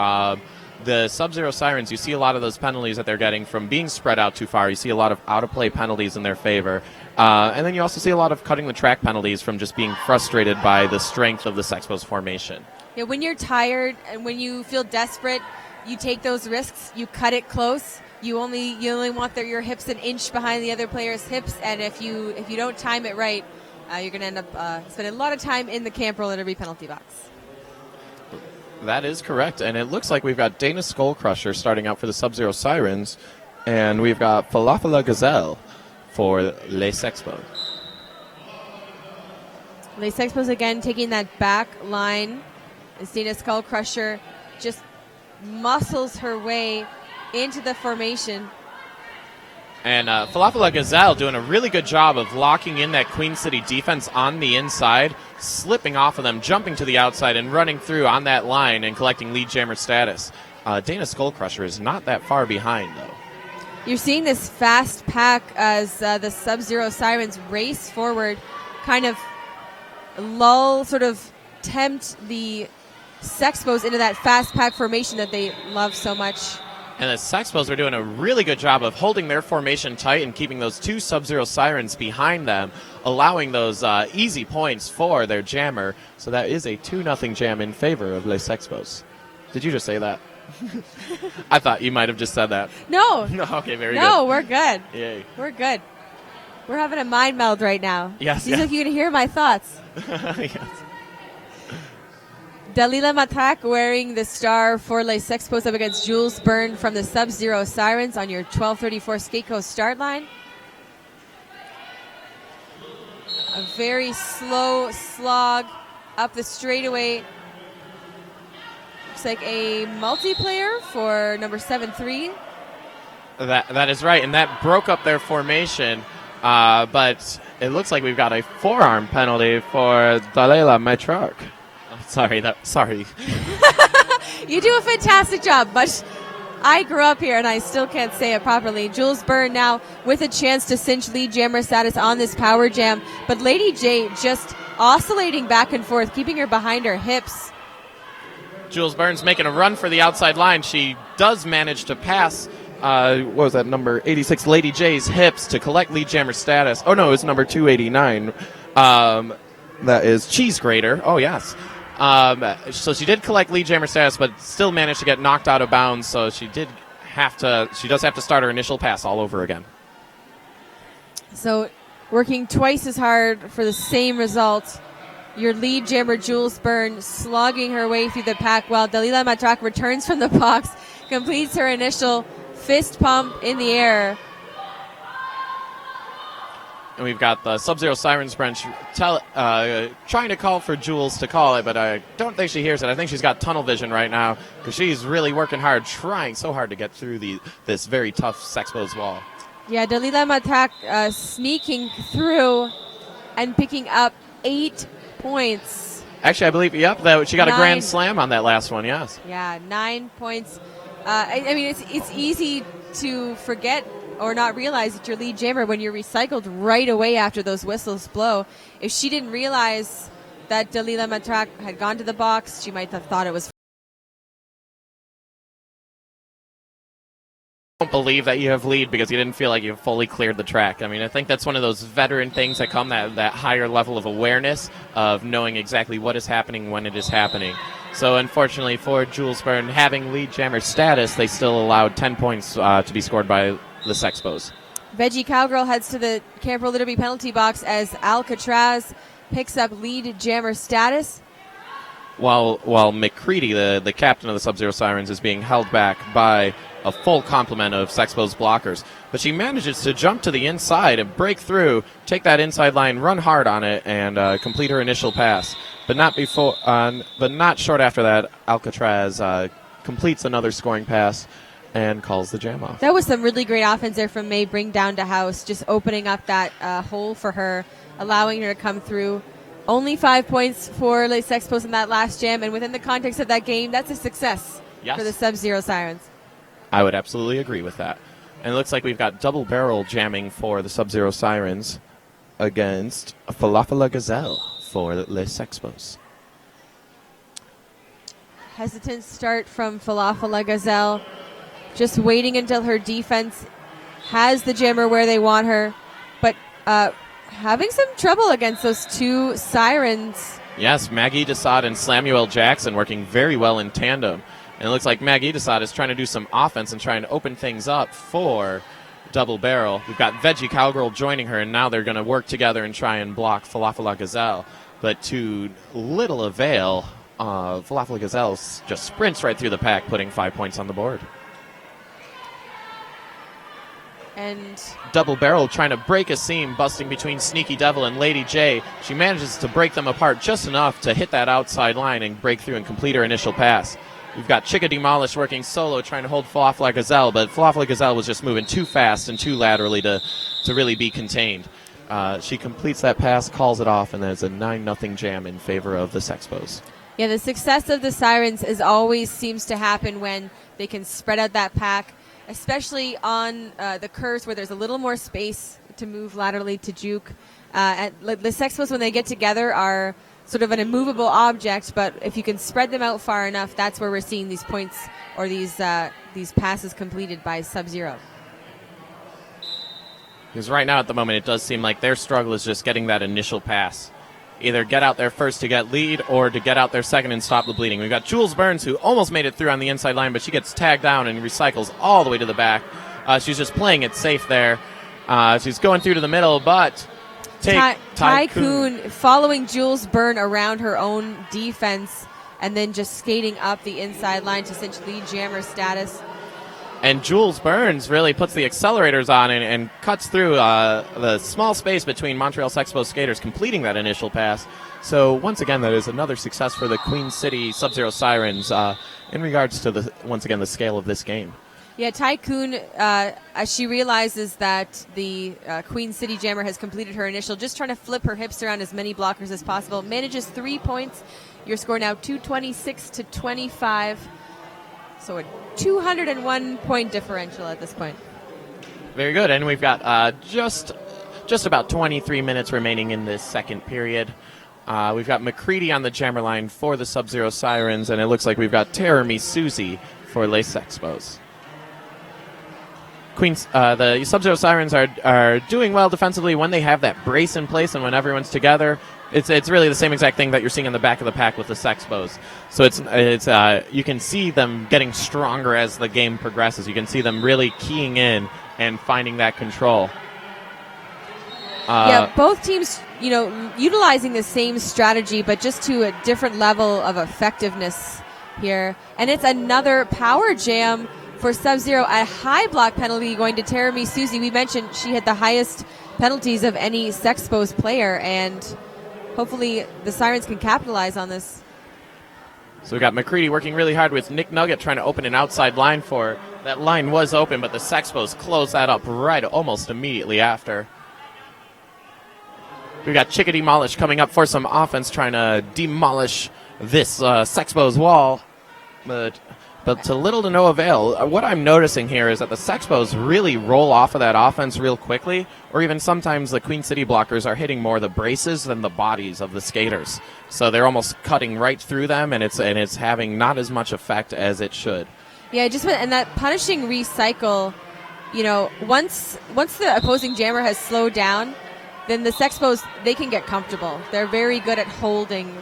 The Sub-Zero Sirens, you see a lot of those penalties that they're getting from being spread out too far. You see a lot of out-of-play penalties in their favor. And then you also see a lot of cutting the track penalties from just being frustrated by the strength of the Sexpos formation. Yeah, when you're tired and when you feel desperate, you take those risks, you cut it close. You only want your hips an inch behind the other player's hips, and if you don't time it right, you're going to end up spending a lot of time in the camp roll at every penalty box. That is correct, and it looks like we've got Dana Skullcrusher starting out for the Sub-Zero Sirens, and we've got Falafala Gazelle for Les Sexpos. Les Sexpos again taking that back line as Dana Skullcrusher just muscles her way into the formation. And Falafala Gazelle doing a really good job of locking in that Queen City defense on the inside, slipping off of them, jumping to the outside, and running through on that line and collecting lead jammer status. Dana Skullcrusher is not that far behind, though. You're seeing this fast pack as the Sub-Zero Sirens race forward, kind of sort of tempt the Sexpos into that fast pack formation that they love so much. And the Sexpos are doing a really good job of holding their formation tight and keeping those 2 Sub-Zero Sirens behind them, allowing those easy points for their jammer. So that is a 2-0 jam in favor of Les Sexpos. Did you just say that? I thought you might have just said that. No. No, okay, very good. No, we're good. Yay. We're good. We're having a mind meld right now. Yes. Seems like you can hear my thoughts. Yes. Dalila Matrak wearing the star for Les Sexpos up against Jules Byrne from the Sub-Zero Sirens on your 12:34 skate coast start line. A very slow slog up the straightaway. Looks like a multiplayer for number 7-3. That is right, and that broke up their formation. But it looks like we've got a forearm penalty for Dalila Matrak. Sorry. You do a fantastic job, but I grew up here and I still can't say it properly. Jules Byrne now with a chance to cinch lead jammer status on this power jam, but Lady J just oscillating back and forth, keeping her behind her hips. Jules Byrne's making a run for the outside line. She does manage to pass, what was that, number 86, Lady J's hips to collect lead jammer status. Oh, no, it was number 289. That is Cheese Grater. Oh, yes. So she did collect lead jammer status, but still managed to get knocked out of bounds. So she does have to start her initial pass all over again. So working twice as hard for the same result. Your lead jammer, Jules Byrne, slogging her way through the pack while Dalila Matrak returns from the box, completes her initial fist pump in the air. And we've got the Sub-Zero Sirens bench trying to call for Jules to call it, but I don't think she hears it. I think she's got tunnel vision right now because she's really working hard, trying so hard to get through this very tough Sexpos wall. Yeah, Dalila Matrak sneaking through and picking up 8 points. Actually, I believe, she got a grand slam on that last one, yes. Yeah, 9 points. I mean, it's easy to forget or not realize that your lead jammer, when you're recycled right away after those whistles blow, if she didn't realize that Dalila Matrak had gone to the box, she might have thought it was. Don't believe that you have lead because you didn't feel like you fully cleared the track. I mean, I think that's one of those veteran things that come that higher level of awareness of knowing exactly what is happening when it is happening. So unfortunately for Jules Byrne, having lead jammer status, they still allowed 10 points to be scored by the Sexpos. Veggie Cowgirl heads to the Campo Litterby penalty box as Alcatraz picks up lead jammer status. While McCready, the captain of the Sub-Zero Sirens, is being held back by a full complement of Sexpos blockers. But she manages to jump to the inside and break through, take that inside line, run hard on it, and complete her initial pass. But not short after that, Alcatraz completes another scoring pass and calls the jam off. That was some really great offense there from May Bring down to house, just opening up that hole for her, allowing her to come through. Only 5 points for Les Sexpos in that last jam, and within the context of that game, that's a success for the Sub-Zero Sirens. I would absolutely agree with that. And it looks like we've got double barrel jamming for the Sub-Zero Sirens against Falafala Gazelle for Les Sexpos. Hesitant start from Falafala Gazelle, just waiting until her defense has the jammer where they want her, but having some trouble against those two Sirens. Yes, Maggie Desaad and Slamuel Jackson working very well in tandem. And it looks like Maggie Desaad is trying to do some offense and trying to open things up for double barrel. We've got Veggie Cowgirl joining her, and now they're going to work together and try and block Falafala Gazelle. But to little avail, Falafala Gazelle just sprints right through the pack, putting 5 points on the board. And double barrel trying to break a seam, busting between Sneaky Devil and Lady J. She manages to break them apart just enough to hit that outside line and break through and complete her initial pass. We've got Chicka Demolish working solo, trying to hold Falafala Gazelle, but Falafala Gazelle was just moving too fast and too laterally to really be contained. She completes that pass, calls it off, and there's a 9-0 jam in favor of the Sexpos. Yeah, the success of the Sirens always seems to happen when they can spread out that pack, especially on the curves where there's a little more space to move laterally to juke. The Sexpos, when they get together, are sort of an immovable object, but if you can spread them out far enough, that's where we're seeing these points or these passes completed by Sub-Zero. Because right now at the moment it does seem like their struggle is just getting that initial pass. Either get out there first to get lead or to get out there second and stop the bleeding. We've got Jules Burns, who almost made it through on the inside line, but she gets tagged down and recycles all the way to the back. She's just playing it safe there. She's going through to the middle, but Tycoon following Jules Byrne around her own defense and then just skating up the inside line to cinch lead jammer status. And Jules Burns really puts the accelerators on and cuts through the small space between Montreal Sexpos skaters, completing that initial pass. So once again, that is another success for the Queen City Sub-Zero Sirens in regards to the scale of this game. Yeah, Tycoon, as she realizes that the Queen City Jammer has completed her initial, just trying to flip her hips around as many blockers as possible, manages 3 points. Your score now 226 to 25. So a 201-point differential at this point. Very good, and we've got just about 23 minutes remaining in this second period. We've got McCready on the jammer line for the Sub-Zero Sirens, and it looks like we've got Terror Me Susie for Les Sexpos. The Sub-Zero Sirens are doing well defensively when they have that brace in place and when everyone's together. It's really the same exact thing that you're seeing in the back of the pack with the Sexpos. So it's you can see them getting stronger as the game progresses. You can see them really keying in and finding that control. Both teams, utilizing the same strategy, but just to a different level of effectiveness here. And it's another power jam for Sub-Zero, a high block penalty going to Terror Me Susie. We mentioned she had the highest penalties of any Sexpos player, and hopefully the Sirens can capitalize on this. So we got McCready working really hard with Nick Nugget trying to open an outside line for her. That line was open, but the Sexpos closed that up right almost immediately after. We got Chicka Demolish coming up for some offense, trying to demolish this Sexpos wall. But but to little to no avail. What I'm noticing here is that the Sexpos really roll off of that offense real quickly, or even sometimes the Queen City blockers are hitting more the braces than the bodies of the skaters. So they're almost cutting right through them, and it's having not as much effect as it should. Yeah, and that punishing recycle, once the opposing jammer has slowed down, then the Sexpos, they can get comfortable. They're very good at holding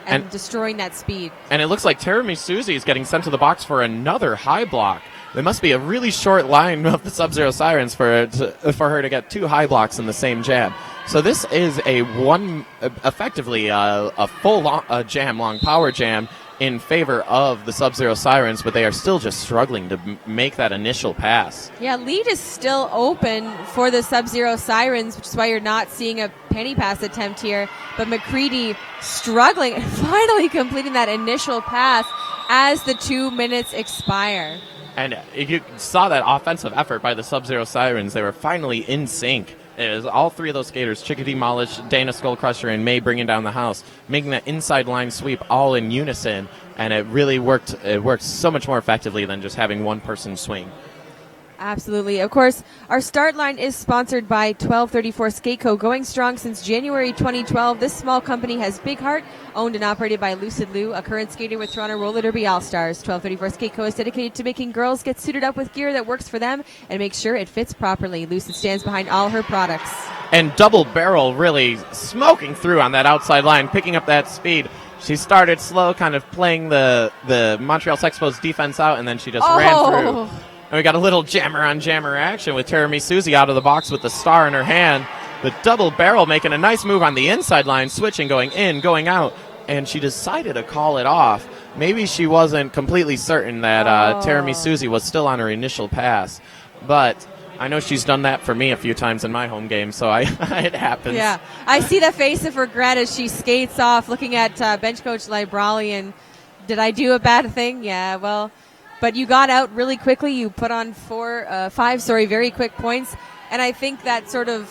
and destroying that speed. And it looks like Terumi Suzy is getting sent to the box for another high block. There must be a really short line of the Sub-Zero Sirens for her to get 2 high blocks in the same jam. So this is effectively a full jam, long power jam in favor of the Sub-Zero Sirens, but they are still just struggling to make that initial pass. Yeah, lead is still open for the Sub-Zero Sirens, which is why you're not seeing a penny pass attempt here. But McCready struggling and finally completing that initial pass as the 2 minutes expire. And you saw that offensive effort by the Sub-Zero Sirens. They were finally in sync. It was all 3 of those skaters, Chickadee Malish, Dana Skullcrusher, and May bringing down the house, making that inside line sweep all in unison, and it really worked. It worked so much more effectively than just having one person swing. Absolutely. Of course, our start line is sponsored by 1234 Skateco. Going strong since January 2012, this small company has big heart, owned and operated by Lucid Lou, a current skater with Toronto Roller Derby All-Stars. 1234 Skateco is dedicated to making girls get suited up with gear that works for them and make sure it fits properly. Lucid stands behind all her products. And Double Barrel really smoking through on that outside line, picking up that speed. She started slow, kind of playing the Montreal Sexpos defense out, and then she just ran through. And we got a little jammer-on-jammer action with Terumi Suzy out of the box with the star in her hand. The Double Barrel making a nice move on the inside line, switching, going in, going out. And she decided to call it off. Maybe she wasn't completely certain that Terumi Suzy was still on her initial pass. But I know she's done that for me a few times in my home game, so it happens. Yeah, I see the face of regret as she skates off, looking at bench coach Librali, and did I do a bad thing? Yeah, well... But you got out really quickly. You put on 5 very quick points. And I think that sort of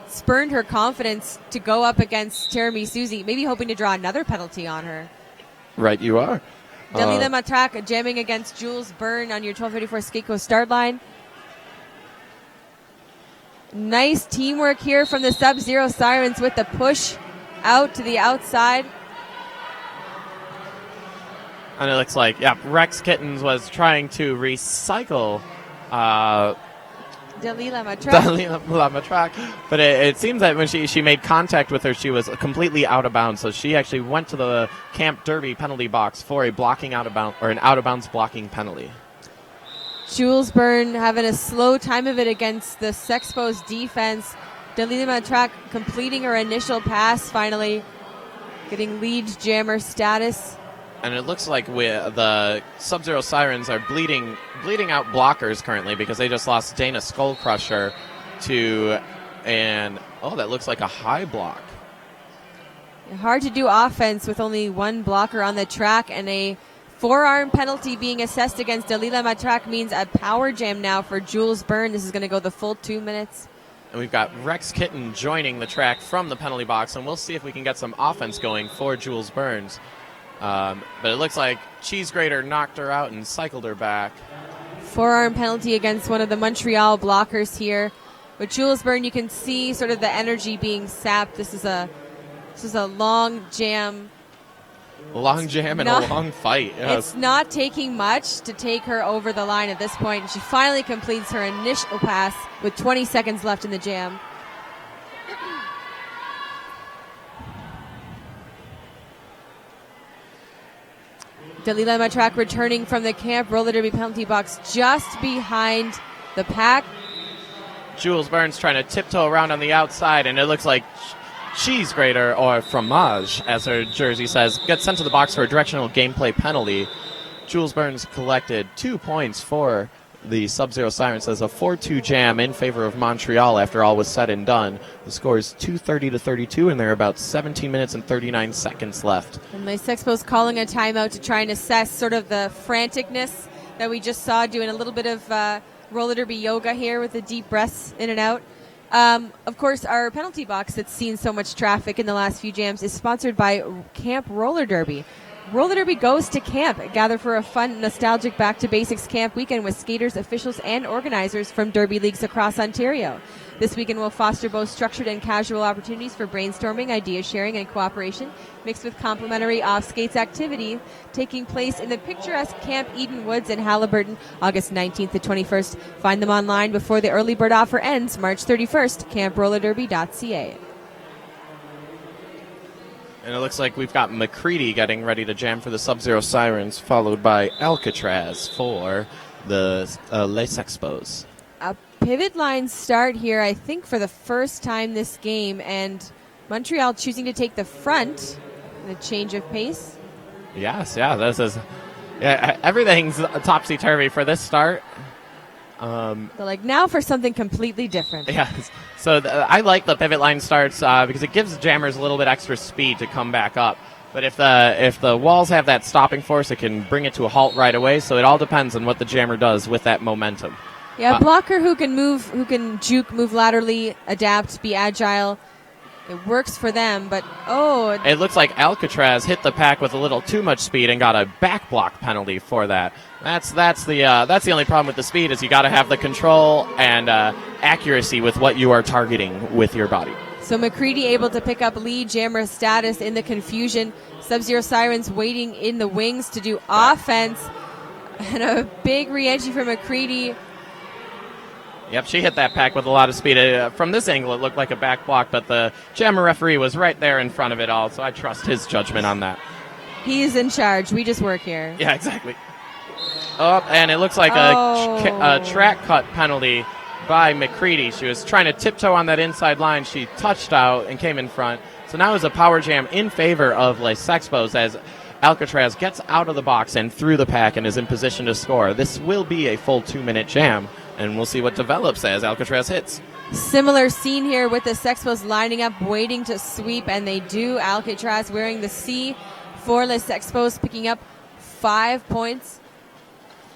spurned her confidence to go up against Terumi Suzy, maybe hoping to draw another penalty on her. Right, you are. Dalila Matrak jamming against Jules Byrne on your 1234 Skateco start line. Nice teamwork here from the Sub-Zero Sirens with the push out to the outside. And it looks like, Rex Kittens was trying to recycle Dalila Matrak. But it seems that when she made contact with her, she was completely out of bounds. So she actually went to the Camp Derby penalty box for a blocking out of bounds, or an out of bounds blocking penalty. Jules Byrne having a slow time of it against the Sexpos defense. Dalila Matrak completing her initial pass finally, getting lead jammer status. And it looks like the Sub-Zero Sirens are bleeding out blockers currently because they just lost Dana Skullcrusher that looks like a high block. Hard to do offense with only one blocker on the track, and a forearm penalty being assessed against Dalila Matrak means a power jam now for Jules Byrne. This is going to go the full 2 minutes. And we've got Rex Kitten joining the track from the penalty box, and we'll see if we can get some offense going for Jules Burns. But it looks like Cheese Grater knocked her out and cycled her back. Forearm penalty against one of the Montreal blockers here. With Jules Byrne, you can see sort of the energy being sapped. This is a long jam. A long jam and a long fight. Yes. It's not taking much to take her over the line at this point. And she finally completes her initial pass with 20 seconds left in the jam. Dalila Matrak returning from the Camp Roller Derby penalty box just behind the pack. Jules Burns trying to tiptoe around on the outside, and it looks like Cheese Grater, or Fromage, as her jersey says, gets sent to the box for a directional gameplay penalty. Jules Burns collected 2 points for the Sub-Zero Sirens as a 4-2 jam in favor of Montreal after all was said and done. The score is 230-32, and there are about 17 minutes and 39 seconds left. And the Sexpos calling a timeout to try and assess sort of the franticness that we just saw, doing a little bit of roller derby yoga here with the deep breaths in and out. Of course, our penalty box that's seen so much traffic in the last few jams is sponsored by Camp Roller Derby. Roller Derby goes to camp. Gather for a fun, nostalgic Back to Basics camp weekend with skaters, officials, and organizers from Derby leagues across Ontario. This weekend will foster both structured and casual opportunities for brainstorming, idea sharing, and cooperation, mixed with complimentary off-skates activity taking place in the picturesque Camp Eden Woods in Haliburton, August 19th to 21st. Find them online before the early bird offer ends, March 31st, camprollerderby.ca. And it looks like we've got McCready getting ready to jam for the Sub-Zero Sirens, followed by Alcatraz for the Les Expos. A pivot line start here, I think, for the first time this game, and Montreal choosing to take the front, the change of pace. Yes, everything's topsy-turvy for this start. So like now for something completely different. Yes. So I like the pivot line starts because it gives jammers a little bit extra speed to come back up. But if the walls have that stopping force, it can bring it to a halt right away. So it all depends on what the jammer does with that momentum. Yeah, a blocker who can move, who can juke, move laterally, adapt, be agile. It works for them, but it looks like Alcatraz hit the pack with a little too much speed and got a back block penalty for that. That's the only problem with the speed is you got to have the control and accuracy with what you are targeting with your body. So McCready able to pick up lead jammer status in the confusion. Sub-Zero Sirens waiting in the wings to do offense, and a big re-entry for McCready. Yep, she hit that pack with a lot of speed. From this angle, it looked like a back block, but the jammer referee was right there in front of it all, so I trust his judgment on that. He's in charge. We just work here. Yeah, exactly. Oh, and it looks like a track cut penalty by McCready. She was trying to tiptoe on that inside line. She touched out and came in front. So now is a power jam in favor of Les Expos as Alcatraz gets out of the box and through the pack and is in position to score. This will be a full 2-minute jam, and we'll see what develops as Alcatraz hits. Similar scene here with the Sexpos lining up, waiting to sweep, and they do. Alcatraz wearing the C for Les Expos, picking up 5 points.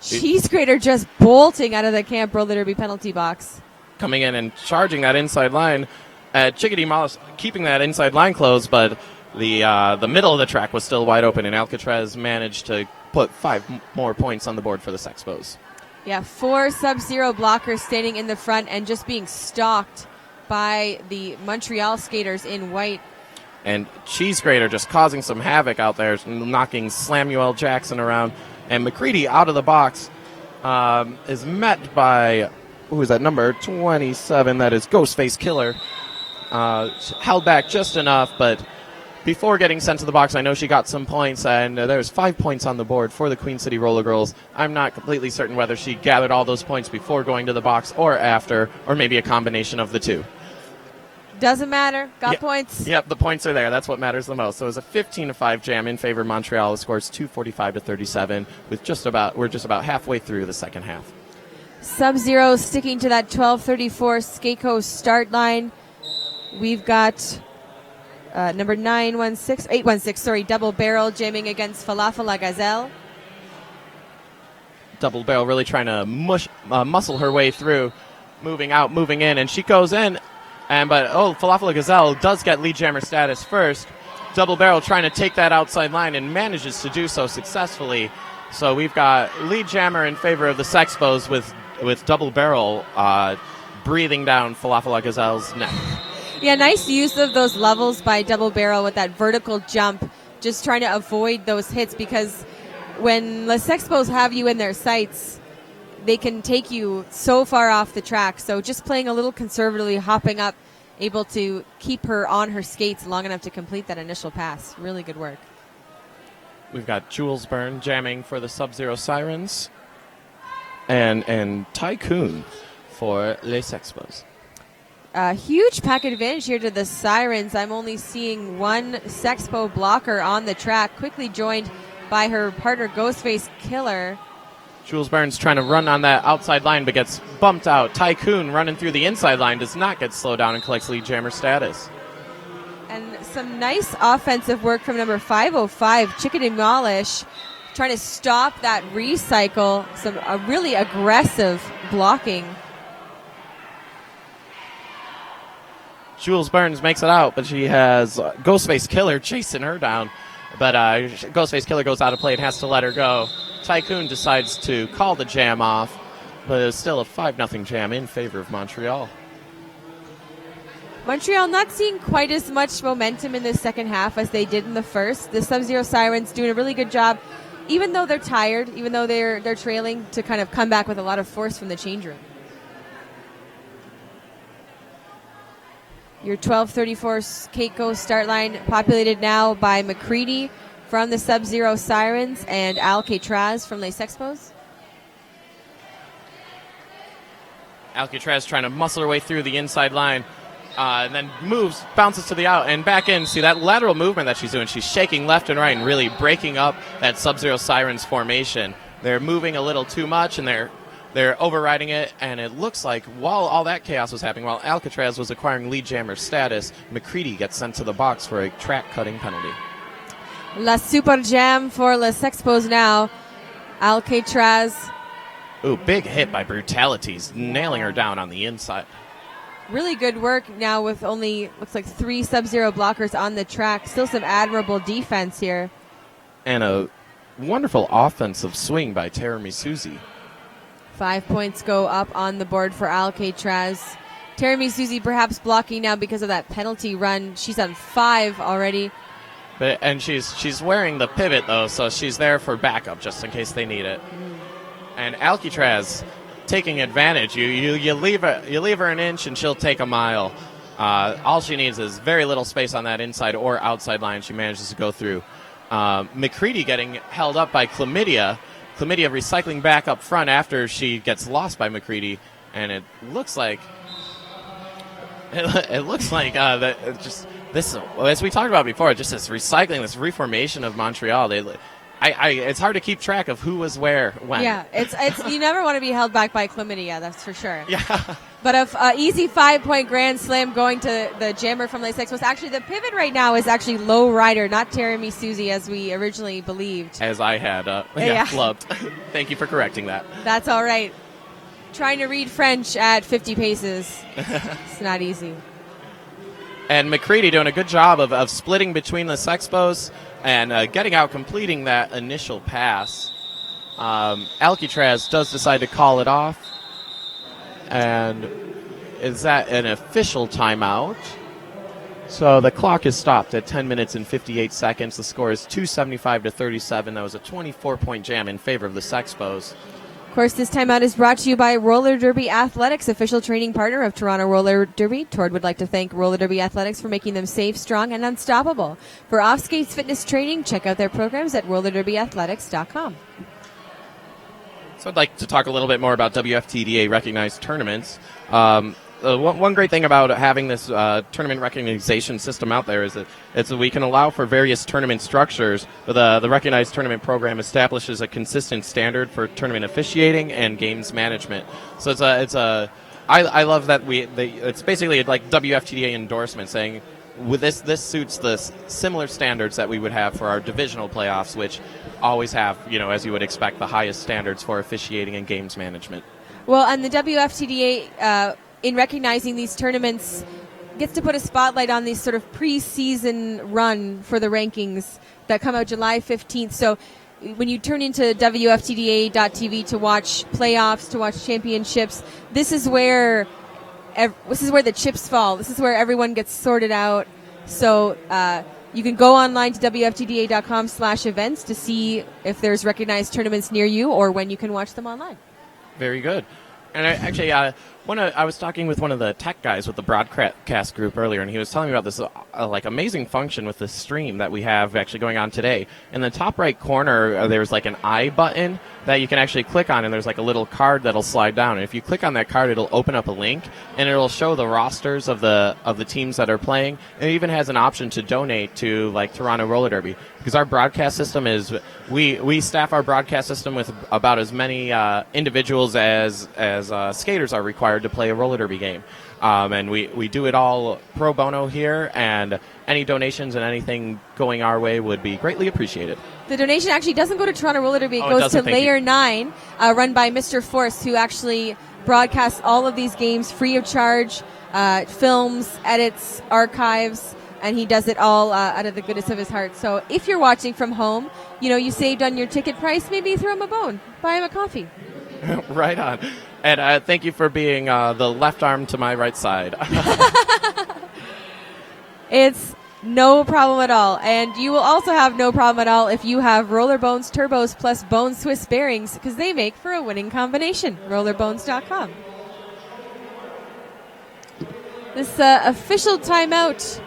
Cheese Grater just bolting out of the Camp Roller Derby penalty box. Coming in and charging that inside line. Chickadee Mollis keeping that inside line closed, but the middle of the track was still wide open, and Alcatraz managed to put 5 more points on the board for the Sexpos. Yeah, 4 Sub-Zero blockers standing in the front and just being stalked by the Montreal skaters in white. And Cheese Grater just causing some havoc out there, knocking Slamuel Jackson around. And McCready out of the box is met by, who is that, number 27? That is Ghostface Killer. Held back just enough, but before getting sent to the box, I know she got some points, and there's 5 points on the board for the Queen City Roller Girls. I'm not completely certain whether she gathered all those points before going to the box or after, or maybe a combination of the two. Doesn't matter. Got points. Yep, the points are there. That's what matters the most. So it was a 15-5 jam in favor of Montreal. The score is 245-37. We're just about halfway through the second half. Sub-Zero sticking to that 12:34 Skaco start line. We've got number 816, Double Barrel jamming against Falafala Gazelle. Double Barrel really trying to muscle her way through, moving out, moving in, and she goes in. But Falafala Gazelle does get lead jammer status first. Double Barrel trying to take that outside line and manages to do so successfully. So we've got lead jammer in favor of the Sexpos with Double Barrel breathing down Falafala Gazelle's neck. Yeah, nice use of those levels by Double Barrel with that vertical jump, just trying to avoid those hits, because when Les Expos have you in their sights, they can take you so far off the track. So just playing a little conservatively, hopping up, able to keep her on her skates long enough to complete that initial pass. Really good work. We've got Jules Byrne jamming for the Sub-Zero Sirens and Tycoon for Les Expos. Huge pack advantage here to the Sirens. I'm only seeing one Sexpo blocker on the track, quickly joined by her partner Ghostface Killer. Jules Burns trying to run on that outside line but gets bumped out. Tycoon running through the inside line does not get slowed down and collects lead jammer status. And some nice offensive work from number 505, Chickadee Malish, trying to stop that recycle. A really aggressive blocking. Jules Burns makes it out, but she has Ghostface Killer chasing her down. but Ghostface Killer goes out of play and has to let her go. Tycoon decides to call the jam off, but it's still a 5-0 jam in favor of Montreal. Montreal not seeing quite as much momentum in the second half as they did in the first. The Sub-Zero Sirens doing a really good job, even though they're tired, even though they're trailing, to kind of come back with a lot of force from the change room. Your 12:34 Keiko start line populated now by McCready from the Sub-Zero Sirens and Alcatraz from Les Sexpos. Alcatraz trying to muscle her way through the inside line. And then bounces to the out and back in. See that lateral movement that she's doing. She's shaking left and right and really breaking up that Sub-Zero Sirens formation. They're moving a little too much and they're overriding it. And it looks like while all that chaos was happening, while Alcatraz was acquiring lead jammer status, McCready gets sent to the box for a track cutting penalty. La Super Jam for Les Expos now. Alcatraz. Ooh, big hit by Brutalities, nailing her down on the inside. Really good work now with only, looks like 3 Sub-Zero blockers on the track. Still some admirable defense here. And a wonderful offensive swing by Terumi Suzy. 5 points go up on the board for Alcatraz. Terumi Suzy perhaps blocking now because of that penalty run. She's on 5 already. And she's wearing the pivot, though, so she's there for backup just in case they need it. And Alcatraz taking advantage. You leave her an inch and she'll take a mile. All she needs is very little space on that inside or outside line she manages to go through. McCready getting held up by Chlamydia. Chlamydia recycling back up front after she gets lost by McCready, and it looks like that just this, as we talked about before, just this recycling, this reformation of Montreal. It's hard to keep track of who was where when. Yeah, it's you never want to be held back by chlamydia, that's for sure. Yeah. But a easy 5-point grand slam going to the jammer from Les Expos. Actually, the pivot right now is actually low rider, not Terumi Suzy as we originally believed. As I had clubbed. Thank you for correcting that. That's all right. Trying to read French at 50 paces. It's not easy. And McCready doing a good job of splitting between the Sexpos and getting out, completing that initial pass. Alcatraz does decide to call it off. And is that an official timeout? So the clock is stopped at 10 minutes and 58 seconds. The score is 275-37. That was a 24-point jam in favor of the Sexpos. Of course, this timeout is brought to you by Roller Derby Athletics, official training partner of Toronto Roller Derby. Tord would like to thank Roller Derby Athletics for making them safe, strong, and unstoppable. For off-skates fitness training, check out their programs at rollerderbyathletics.com. So I'd like to talk a little bit more about WFTDA recognized tournaments. One great thing about having this tournament recognition system out there is that we can allow for various tournament structures. The recognized tournament program establishes a consistent standard for tournament officiating and games management. So I love that it's basically like WFTDA endorsement saying with this suits the similar standards that we would have for our divisional playoffs, which always have, as you would expect, the highest standards for officiating and games management. Well, and the WFTDA, in recognizing these tournaments, gets to put a spotlight on these sort of pre-season run for the rankings that come out July 15th. So when you turn into WFTDA.tv to watch playoffs, to watch championships, this is where the chips fall. This is where everyone gets sorted out. So you can go online to WFTDA.com/events to see if there's recognized tournaments near you or when you can watch them online. Very good. And I was talking with one of the tech guys with the broadcast group earlier, and he was telling me about this amazing function with the stream that we have actually going on today. In the top right corner, there's like an I button that you can actually click on, and there's like a little card that'll slide down. And if you click on that card, it'll open up a link, and it'll show the rosters of the teams that are playing. And it even has an option to donate to like Toronto Roller Derby, because our broadcast system is we staff our broadcast system with about as many individuals as skaters are required to play a roller derby game. And we do it all pro bono here, and any donations and anything going our way would be greatly appreciated. The donation actually doesn't go to Toronto Roller Derby. It goes to Layer 9, run by Mr. Force, who actually broadcasts all of these games free of charge, films, edits, archives, and he does it all out of the goodness of his heart. So if you're watching from home, you saved on your ticket price, maybe throw him a bone, buy him a coffee. Right on. And thank you for being the left arm to my right side. It's no problem at all. And you will also have no problem at all if you have Roller Bones Turbos plus Bone Swiss bearings, because they make for a winning combination. Rollerbones.com. This official timeout,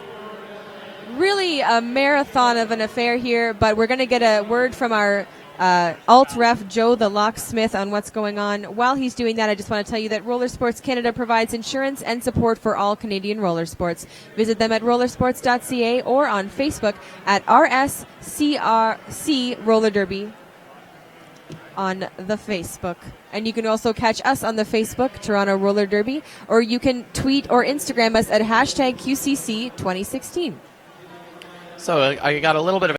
really a marathon of an affair here, but we're going to get a word from our alt ref Joe the Locksmith on what's going on. While he's doing that, I just want to tell you that Roller Sports Canada provides insurance and support for all Canadian roller sports. Visit them at rollersports.ca or on Facebook at RSCRC Roller Derby on the Facebook. And you can also catch us on the Facebook, Toronto Roller Derby, or you can tweet or Instagram us at hashtag QCC2016. So I got a little bit of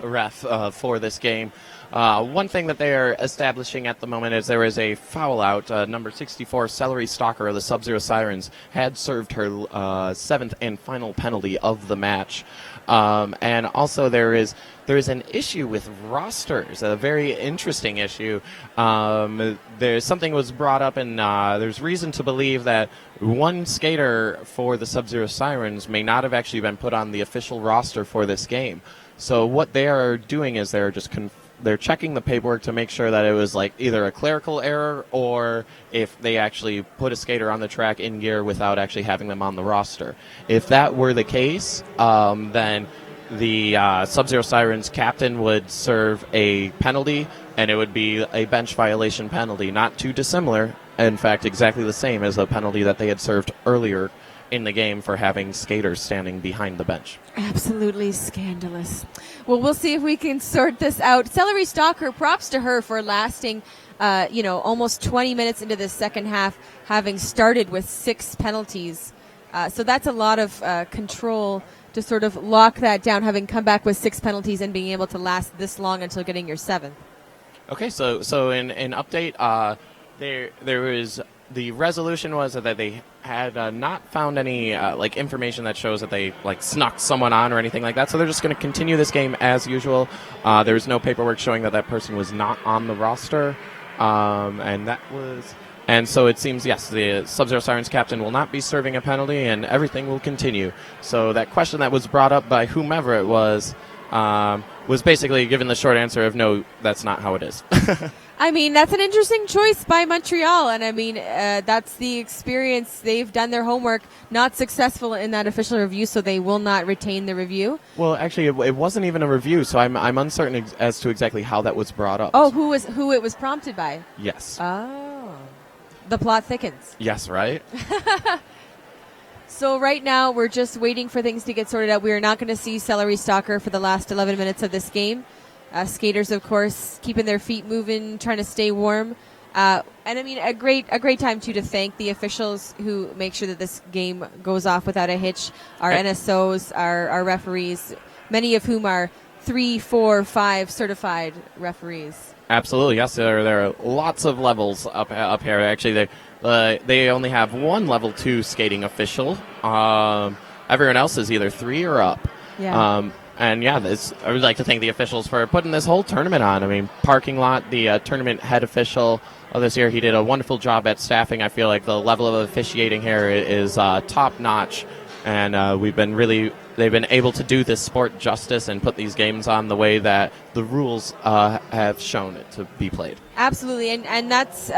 ref for this game. One thing that they are establishing at the moment is there is a foul out. Number 64, Celery Stalker of the Sub-Zero Sirens, had served her seventh and final penalty of the match. And also there is an issue with rosters, a very interesting issue. There's something was brought up, and there's reason to believe that one skater for the Sub-Zero Sirens may not have actually been put on the official roster for this game. So what they are doing is they're just they're checking the paperwork to make sure that it was like either a clerical error or if they actually put a skater on the track in gear without actually having them on the roster. If that were the case, then the Sub-Zero Sirens captain would serve a penalty, and it would be a bench violation penalty, not too dissimilar, in fact exactly the same as the penalty that they had served earlier in the game for having skaters standing behind the bench. Absolutely scandalous. Well, we'll see if we can sort this out. Celery Stalker, props to her for lasting, almost 20 minutes into the second half, having started with 6 penalties. So that's a lot of control to sort of lock that down, having come back with 6 penalties and being able to last this long until getting your 7th. Okay, so in update, there was... The resolution was that they had not found any information that shows that they snuck someone on or anything like that. So they're just going to continue this game as usual. There's no paperwork showing that person was not on the roster, and so it seems the Sub-Zero Sirens captain will not be serving a penalty, and everything will continue. So that question that was brought up by whomever it was basically given the short answer of no, that's not how it is. I mean, that's an interesting choice by Montreal, and I mean, that's the experience. They've done their homework, not successful in that official review, so they will not retain the review. Well, actually, it wasn't even a review, so I'm uncertain as to exactly how that was brought up. Oh, who it was prompted by? Yes. Oh. The plot thickens. Yes, right? So right now, we're just waiting for things to get sorted out. We are not going to see Celery Stalker for the last 11 minutes of this game. Skaters, of course, keeping their feet moving, trying to stay warm. And I mean, a great time, too, to thank the officials who make sure that this game goes off without a hitch. Our NSOs, our referees, many of whom are 3, 4, 5 certified referees. Absolutely, yes. There are lots of levels up here. Actually, they only have one level 2 skating official. Everyone else is either 3 or up. Yeah. And I would like to thank the officials for putting this whole tournament on. I mean, Parking Lot, the tournament head official of this year, he did a wonderful job at staffing. I feel like the level of officiating here is top notch, and they've been able to do this sport justice and put these games on the way that the rules have shown it to be played. Absolutely, and that's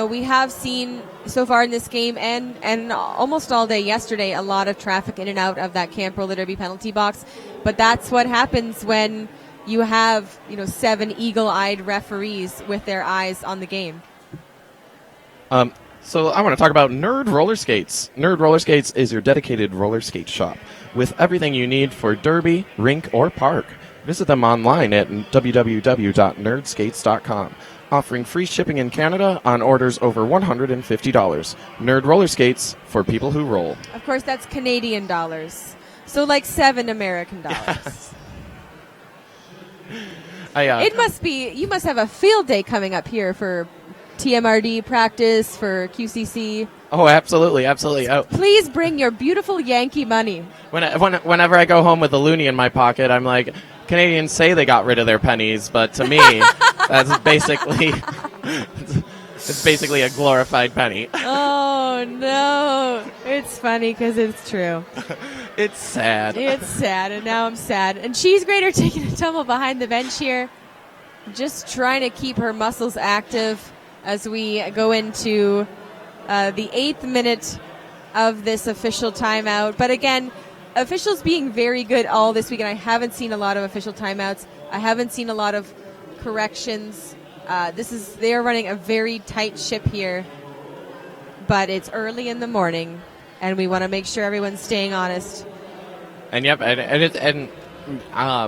we have seen so far in this game and almost all day yesterday a lot of traffic in and out of that Camp Roller Derby penalty box. But that's what happens when you have 7 eagle-eyed referees with their eyes on the game. So I want to talk about Nerd Roller Skates. Nerd Roller Skates is your dedicated roller skate shop with everything you need for derby, rink, or park. Visit them online at www.nerdskates.com, offering free shipping in Canada on orders over $150. Nerd Roller Skates for people who roll. Of course, that's Canadian dollars. So like $7 American dollars. Yes. It must be. You must have a field day coming up here for TMRD practice for QCC. Oh, absolutely, absolutely. Oh, Please bring your beautiful Yankee money. whenever I go home with a loonie in my pocket, I'm like, Canadians say they got rid of their pennies, but to me, that's basically it's basically a glorified penny. Oh, no. It's funny because it's true. It's sad. It's sad, and now I'm sad. And Cheese Grater taking a tumble behind the bench here, just trying to keep her muscles active as we go into the 8th minute of this official timeout. But again, officials being very good all this week, and I haven't seen a lot of official timeouts. I haven't seen a lot of corrections. They are running a very tight ship here, but it's early in the morning, and we want to make sure everyone's staying honest. And yep,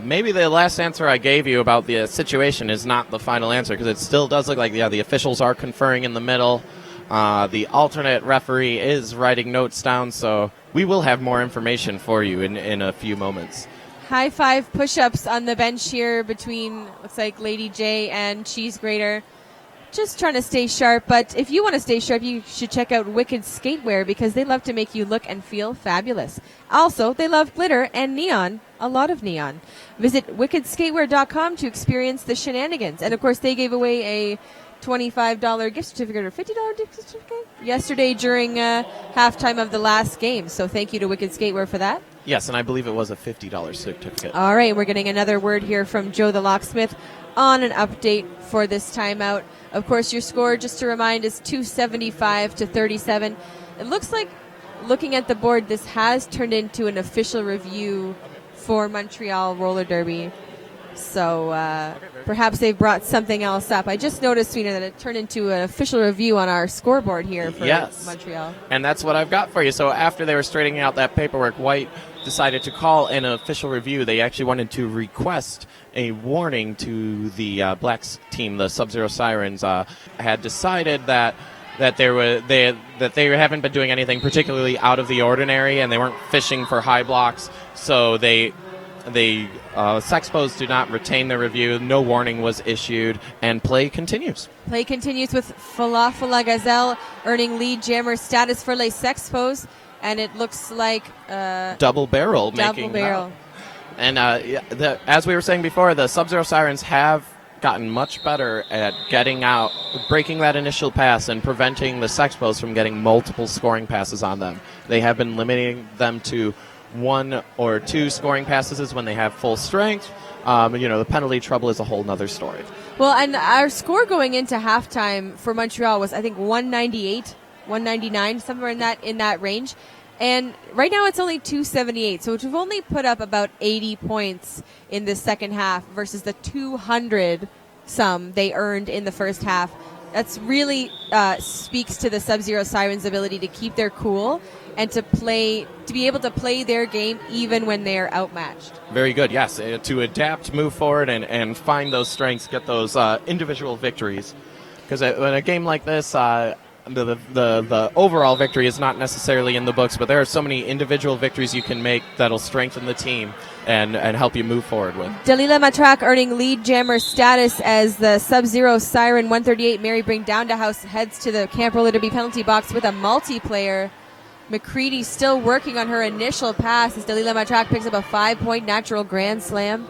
maybe the last answer I gave you about the situation is not the final answer, because it still does look like the officials are conferring in the middle. The alternate referee is writing notes down, so we will have more information for you in a few moments. High five push-ups on the bench here between, looks like Lady J and Cheese Grater. Just trying to stay sharp, but if you want to stay sharp, you should check out Wicked Skatewear, because they love to make you look and feel fabulous. Also, they love glitter and neon, a lot of neon. Visit wickedskatewear.com to experience the shenanigans. And of course, they gave away a $25 gift certificate or $50 gift certificate yesterday during halftime of the last game. So thank you to Wicked Skatewear for that. Yes, and I believe it was a $50 certificate. All right, we're getting another word here from Joe the Locksmith on an update for this timeout. Of course, your score, just to remind, is 275 to 37. It looks like, looking at the board, this has turned into an official review for Montreal Roller Derby. So perhaps they've brought something else up. I just noticed, Sweeney, that it turned into an official review on our scoreboard here for Montreal. And that's what I've got for you. So after they were straightening out that paperwork, White decided to call an official review. They actually wanted to request a warning to the Blacks team, the Sub-Zero Sirens. Had decided that they haven't been doing anything particularly out of the ordinary, and they weren't fishing for high blocks. So the Sexpos do not retain their review. No warning was issued, and play continues. Play continues with Falafala Gazelle earning lead jammer status for Les Sexpos, and it looks like double barrel. And as we were saying before, the Sub-Zero Sirens have gotten much better at getting out, breaking that initial pass, and preventing the Sexpos from getting multiple scoring passes on them. They have been limiting them to 1 or 2 scoring passes when they have full strength. The penalty trouble is a whole nother story. Well, and our score going into halftime for Montreal was, I think, 198, 199, somewhere in that range. And right now it's only 278, so we've only put up about 80 points in the second half versus the 200 some they earned in the first half. That's really speaks to the Sub-Zero Sirens' ability to keep their cool and to be able to play their game even when they are outmatched. Very good, yes. To adapt, move forward, and find those strengths, get those individual victories. Because in a game like this, the overall victory is not necessarily in the books, but there are so many individual victories you can make that'll strengthen the team and help you move forward with. Dalila Matrak earning lead jammer status as the Sub-Zero Siren 138 Mary Bring Down to House heads to the Camp Roller Derby penalty box with a multiplayer. McCready still working on her initial pass as Dalila Matrak picks up a 5-point natural grand slam.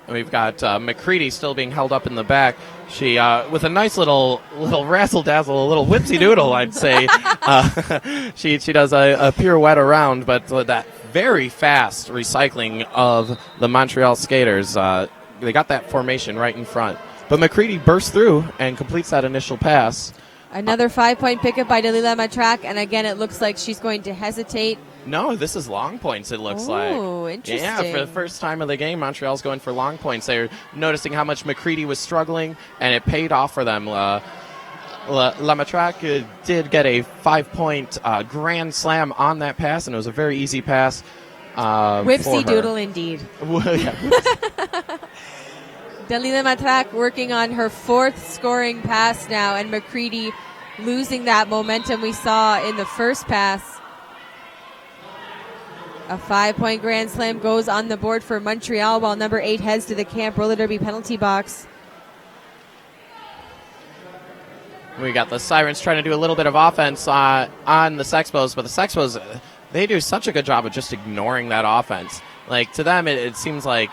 We've got McCready still being held up in the back. She, with a nice little razzle-dazzle, a little whipsy-doodle, I'd say. She does a pirouette around, but that very fast recycling of the Montreal skaters, they got that formation right in front. But McCready bursts through and completes that initial pass. Another 5-point pickup by Dalila Matrak, and again it looks like she's going to hesitate. No, this is long points, it looks like. Oh, interesting. Yeah, for the first time of the game, Montreal's going for long points. They're noticing how much McCready was struggling, and it paid off for them. Matrak did get a 5-point grand slam on that pass, and it was a very easy pass. Whipsy doodle indeed. Dalila Matrak working on her 4th scoring pass now, and McCready losing that momentum we saw in the first pass. A 5-point grand slam goes on the board for Montreal while number 8 heads to the Camp Roller Derby penalty box. We got the Sirens trying to do a little bit of offense on the Sexpos, but the Sexpos, they do such a good job of just ignoring that offense. Like, to them, it seems like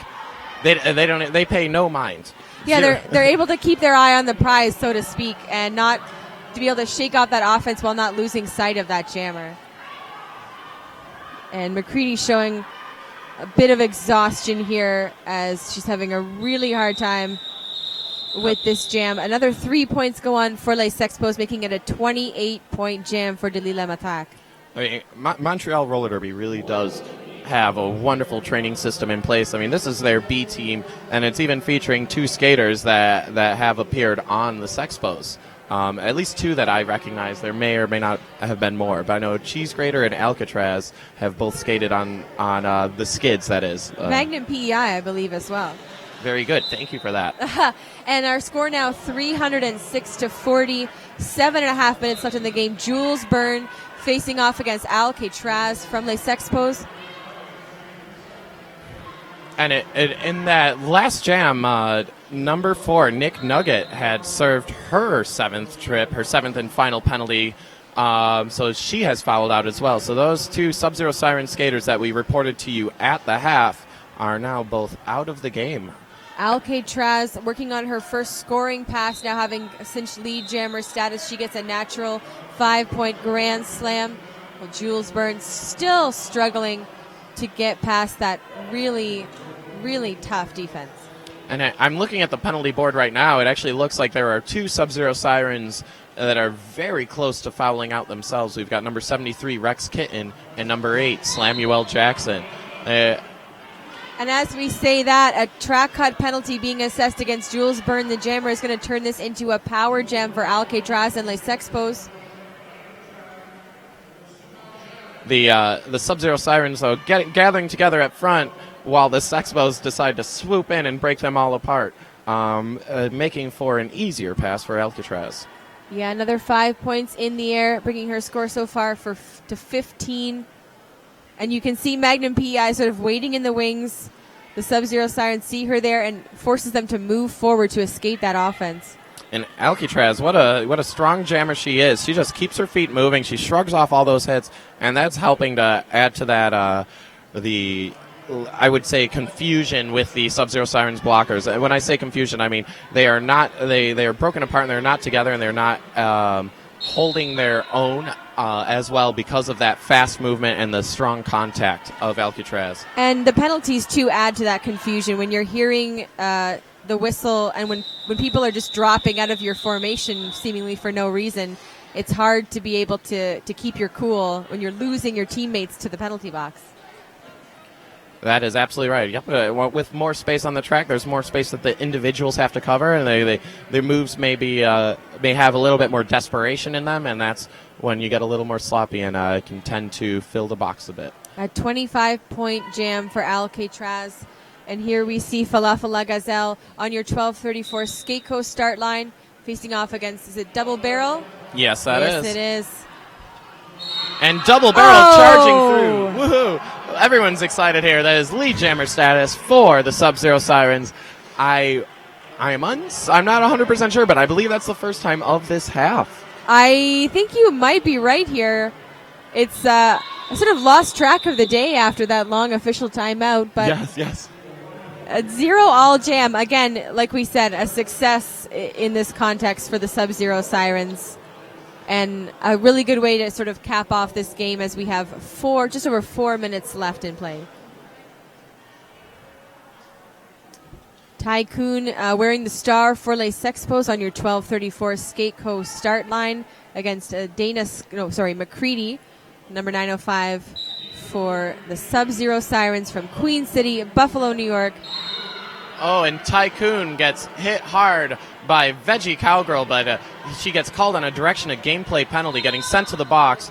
they pay no mind. Yeah, they're able to keep their eye on the prize, so to speak, and not to be able to shake off that offense while not losing sight of that jammer. And McCready showing a bit of exhaustion here as she's having a really hard time with this jam. Another 3 points go on for Les Sexpos, making it a 28-point jam for Delila Matak. I mean, Montreal Roller Derby really does have a wonderful training system in place. I mean, this is their B team, and it's even featuring 2 skaters that have appeared on the Sexpos. At least 2 that I recognize. There may or may not have been more, but I know Cheese Grater and Alcatraz have both skated on the skids, that is. Magnum PEI, I believe, as well. Very good. Thank you for that. And our score now 306-40. 7.5 minutes left in the game. Jules Byrne facing off against Alcatraz from Les Sexpos. And in that last jam, number 4, Nick Nugget, had served her 7th and final penalty. So she has fouled out as well. So those 2 Sub-Zero Siren skaters that we reported to you at the half are now both out of the game. Alcatraz working on her first scoring pass, now having cinched lead jammer status. She gets a natural 5-point grand slam. Well, Jules Burns still struggling to get past that really, really tough defense. And I'm looking at the penalty board right now. It actually looks like there are 2 Sub-Zero Sirens that are very close to fouling out themselves. We've got number 73, Rex Kitten, and number 8, Slamuel Jackson. And as we say that, a track cut penalty being assessed against Jules Byrne. The jammer is going to turn this into a power jam for Alcatraz and Les Sexpos. The Sub-Zero Sirens, though, gathering together at front while the Sexpos decide to swoop in and break them all apart, making for an easier pass for Alcatraz. Yeah, another 5 points in the air, bringing her score so far to 15. And you can see Magnum PEI sort of waiting in the wings. The Sub-Zero Sirens see her there and forces them to move forward to escape that offense. And Alcatraz, what a strong jammer she is. She just keeps her feet moving. She shrugs off all those hits, and that's helping to add to that I would say, confusion with the Sub-Zero Sirens blockers. When I say confusion, I mean they are broken apart and they're not together and they're not holding their own as well because of that fast movement and the strong contact of Alcatraz. And the penalties, too, add to that confusion. When you're hearing the whistle and when people are just dropping out of your formation seemingly for no reason, it's hard to be able to keep your cool when you're losing your teammates to the penalty box. That is absolutely right. Yep. With more space on the track, there's more space that the individuals have to cover, and their moves may have a little bit more desperation in them, and that's when you get a little more sloppy and can tend to fill the box a bit. A 25-point jam for Alcatraz, and here we see Falafel La Gazelle on your 12:34 skate coast start line, facing off against, is it Double Barrel? Yes, that is. Yes, it is. And Double Barrel charging through. Woohoo! Everyone's excited here. That is lead jammer status for the Sub-Zero Sirens. I'm not 100% sure, but I believe that's the first time of this half. I think you might be right here. It's I sort of lost track of the day after that long official timeout, but yes. A 0-all jam. Again, like we said, a success in this context for the Sub-Zero Sirens. And a really good way to sort of cap off this game as we have just over 4 minutes left in play. Tycoon wearing the star for Les Sexpos on your 12:34 skate coast start line against McCready, number 905 for the Sub-Zero Sirens from Queen City, Buffalo, New York. Oh, and Tycoon gets hit hard by Veggie Cowgirl, but she gets called on a direction of gameplay penalty, getting sent to the box,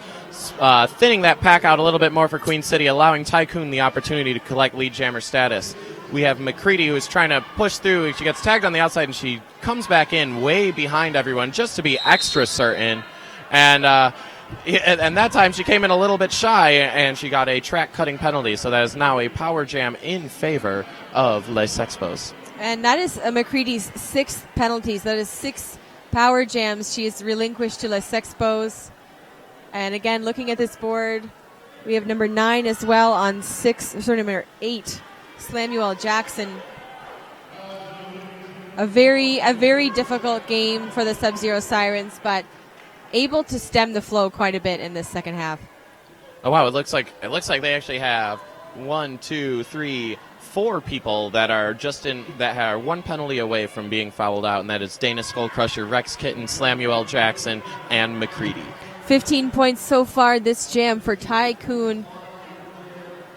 thinning that pack out a little bit more for Queen City, allowing Tycoon the opportunity to collect lead jammer status. We have McCready, who is trying to push through. She gets tagged on the outside, and she comes back in way behind everyone just to be extra certain. And that time she came in a little bit shy, and she got a track cutting penalty. So that is now a power jam in favor of Les Sexpos. And that is McCready's 6th penalties. That is 6 power jams she has relinquished to Les Sexpos. And again, looking at this board, we have number 9 as well on number 8, Samuel Jackson. A very difficult game for the Sub-Zero Sirens, but able to stem the flow quite a bit in this second half. Oh wow! It looks like they actually have 1, 2, 3, 4 people that are that are one penalty away from being fouled out, and that is Dana Skullcrusher, Rex Kitten, Slamuel Jackson, and McCready. 15 points so far this jam for Ty Kuhn.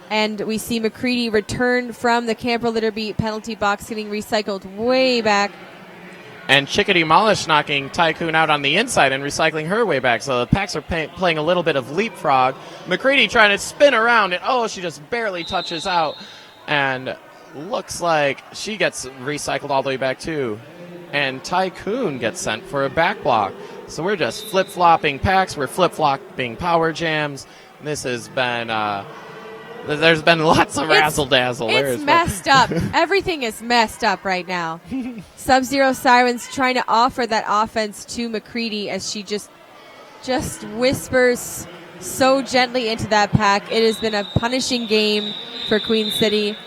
And we see McCready return from the Camper Litterby penalty box, getting recycled way back. And Chickadee Molish knocking Ty Kuhn out on the inside and recycling her way back. So the Packs are playing a little bit of leapfrog. McCready trying to spin around, and she just barely touches out. And looks like she gets recycled all the way back too. And Ty Kuhn gets sent for a back block. So we're just flip-flopping Packs. We're flip-flopping power jams. This has been... There's been lots of razzle-dazzle. It's messed up. Everything is messed up right now. Sub-Zero Sirens trying to offer that offense to McCready as she just whispers so gently into that pack. It has been a punishing game for Queen City.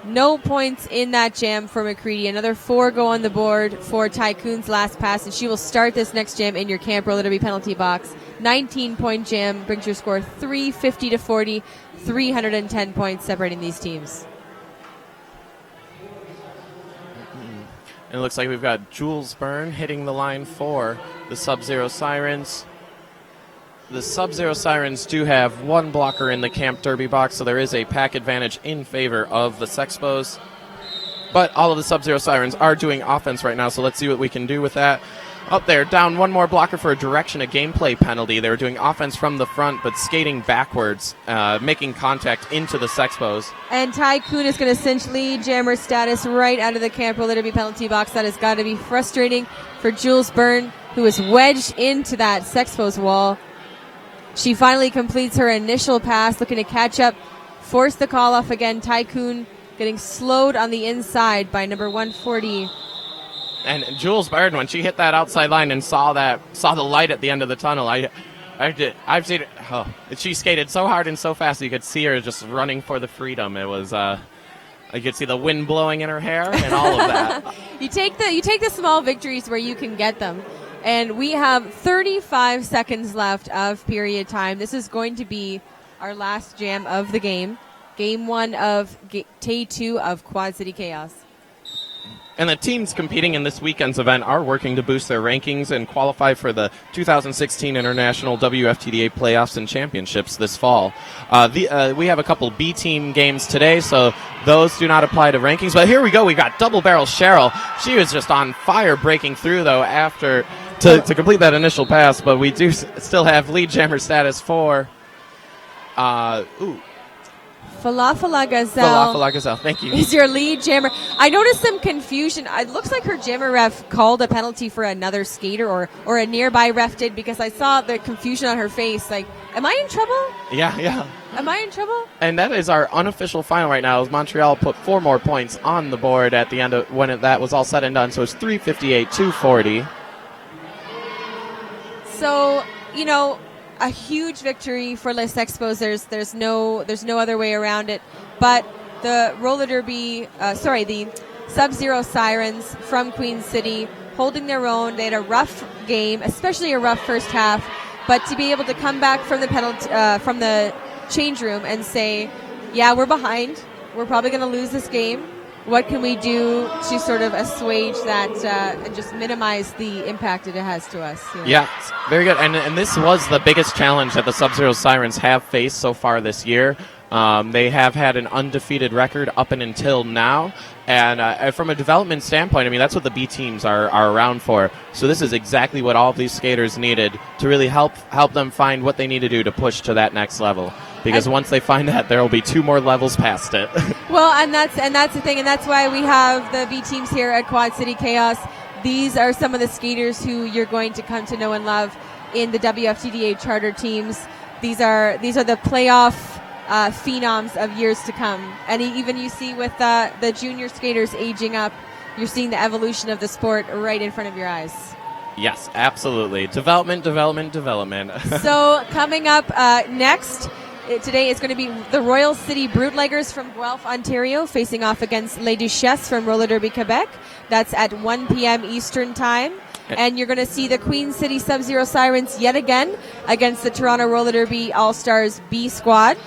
No points in that jam for McCready. Another 4 go on the board for Ty Kuhn's last pass, and she will start this next jam in your Camp Litterby penalty box. 19-point jam brings your score 350-40, 310 points separating these teams. And it looks like we've got Jules Byrne hitting the line for the Sub-Zero Sirens. The Sub-Zero Sirens do have 1 blocker in the Camp Derby box, so there is a pack advantage in favor of the Sexpos. But all of the Sub-Zero Sirens are doing offense right now, so let's see what we can do with that. Up there, down 1 more blocker for a direction, a gameplay penalty. They were doing offense from the front, but skating backwards, making contact into the Sexpos. And Ty Kuhn is going to cinch lead jammer status right out of the Camp Litterby penalty box. That has got to be frustrating for Jules Byrne, who is wedged into that Sexpos wall. She finally completes her initial pass, looking to catch up, force the call off again. Ty Kuhn getting slowed on the inside by number 140. And Jules Byrne, when she hit that outside line and saw the light at the end of the tunnel, I've seen it. Oh, she skated so hard and so fast you could see her just running for the freedom. It was you could see the wind blowing in her hair and all of that. You take the small victories where you can get them. And we have 35 seconds left of period time. This is going to be our last jam of the game. Game 1 of Day 2 of Quad City Chaos. And the teams competing in this weekend's event are working to boost their rankings and qualify for the 2016 International WFTDA Playoffs and Championships this fall. We have a couple B-team games today, so those do not apply to rankings. But here we go. We got Double Barrel Cheryl. She was just on fire breaking through, though, after to complete that initial pass. But we do still have lead jammer status for... Falafala Gazelle. Thank you. Is your lead jammer. I noticed some confusion. It looks like her jammer ref called a penalty for another skater or a nearby ref did, because I saw the confusion on her face. Like, am I in trouble? Yeah. Am I in trouble? And that is our unofficial final right now, as Montreal put 4 more points on the board at the end of when that was all said and done. So it's 358-240. So, a huge victory for Les Sexpos. There's no other way around it. But the the Sub-Zero Sirens from Queen City holding their own. They had a rough game, especially a rough first half. But to be able to come back from the change room and say, yeah, we're behind. We're probably going to lose this game. What can we do to sort of assuage that and just minimize the impact that it has to us? Yeah, very good. And this was the biggest challenge that the Sub-Zero Sirens have faced so far this year. They have had an undefeated record up and until now. And from a development standpoint, I mean, that's what the B teams are around for. So this is exactly what all of these skaters needed to really help them find what they need to do to push to that next level. Because once they find that, there will be 2 more levels past it. Well, and that's the thing, and that's why we have the B teams here at Quad City Chaos. These are some of the skaters who you're going to come to know and love in the WFTDA charter teams. These are the playoff phenoms of years to come. And even you see with the junior skaters aging up, you're seeing the evolution of the sport right in front of your eyes. Yes, absolutely. Development. So coming up next, today is going to be the Royal City Broodleggers from Guelph, Ontario, facing off against Les Duchesses from Roller Derby, Quebec. That's at 1 p.m. Eastern Time. And you're going to see the Queen City Sub-Zero Sirens yet again against the Toronto Roller Derby All-Stars B Squad.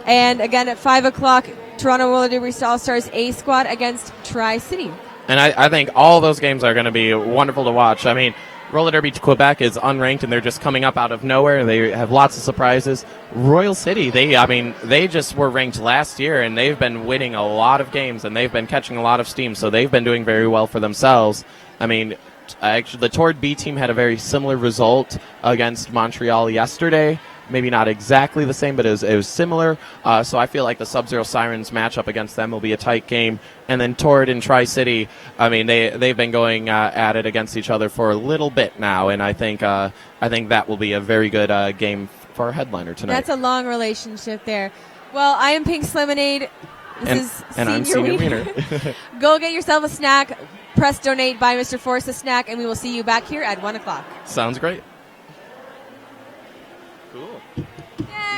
And again at 5 o'clock, Toronto Roller Derby All-Stars A Squad against Tri-City. And I think all those games are going to be wonderful to watch. I mean, Roller Derby Quebec is unranked, and they're just coming up out of nowhere. They have lots of surprises. Royal City, they just were ranked last year, and they've been winning a lot of games, and they've been catching a lot of steam, so they've been doing very well for themselves. I mean, actually, the Tord B team had a very similar result against Montreal yesterday. Maybe not exactly the same, but it was similar. So I feel like the Sub-Zero Sirens matchup against them will be a tight game. And then Tord and Tri-City, I mean, they've been going at it against each other for a little bit now, and I think that will be a very good game for our headliner tonight. That's a long relationship there. Well, I am Pink's Lemonade. And I'm Senior Wiener. Go get yourself a snack. Press donate, buy Mr. Forrest a snack, and we will see you back here at 1 o'clock. Sounds great. Yay!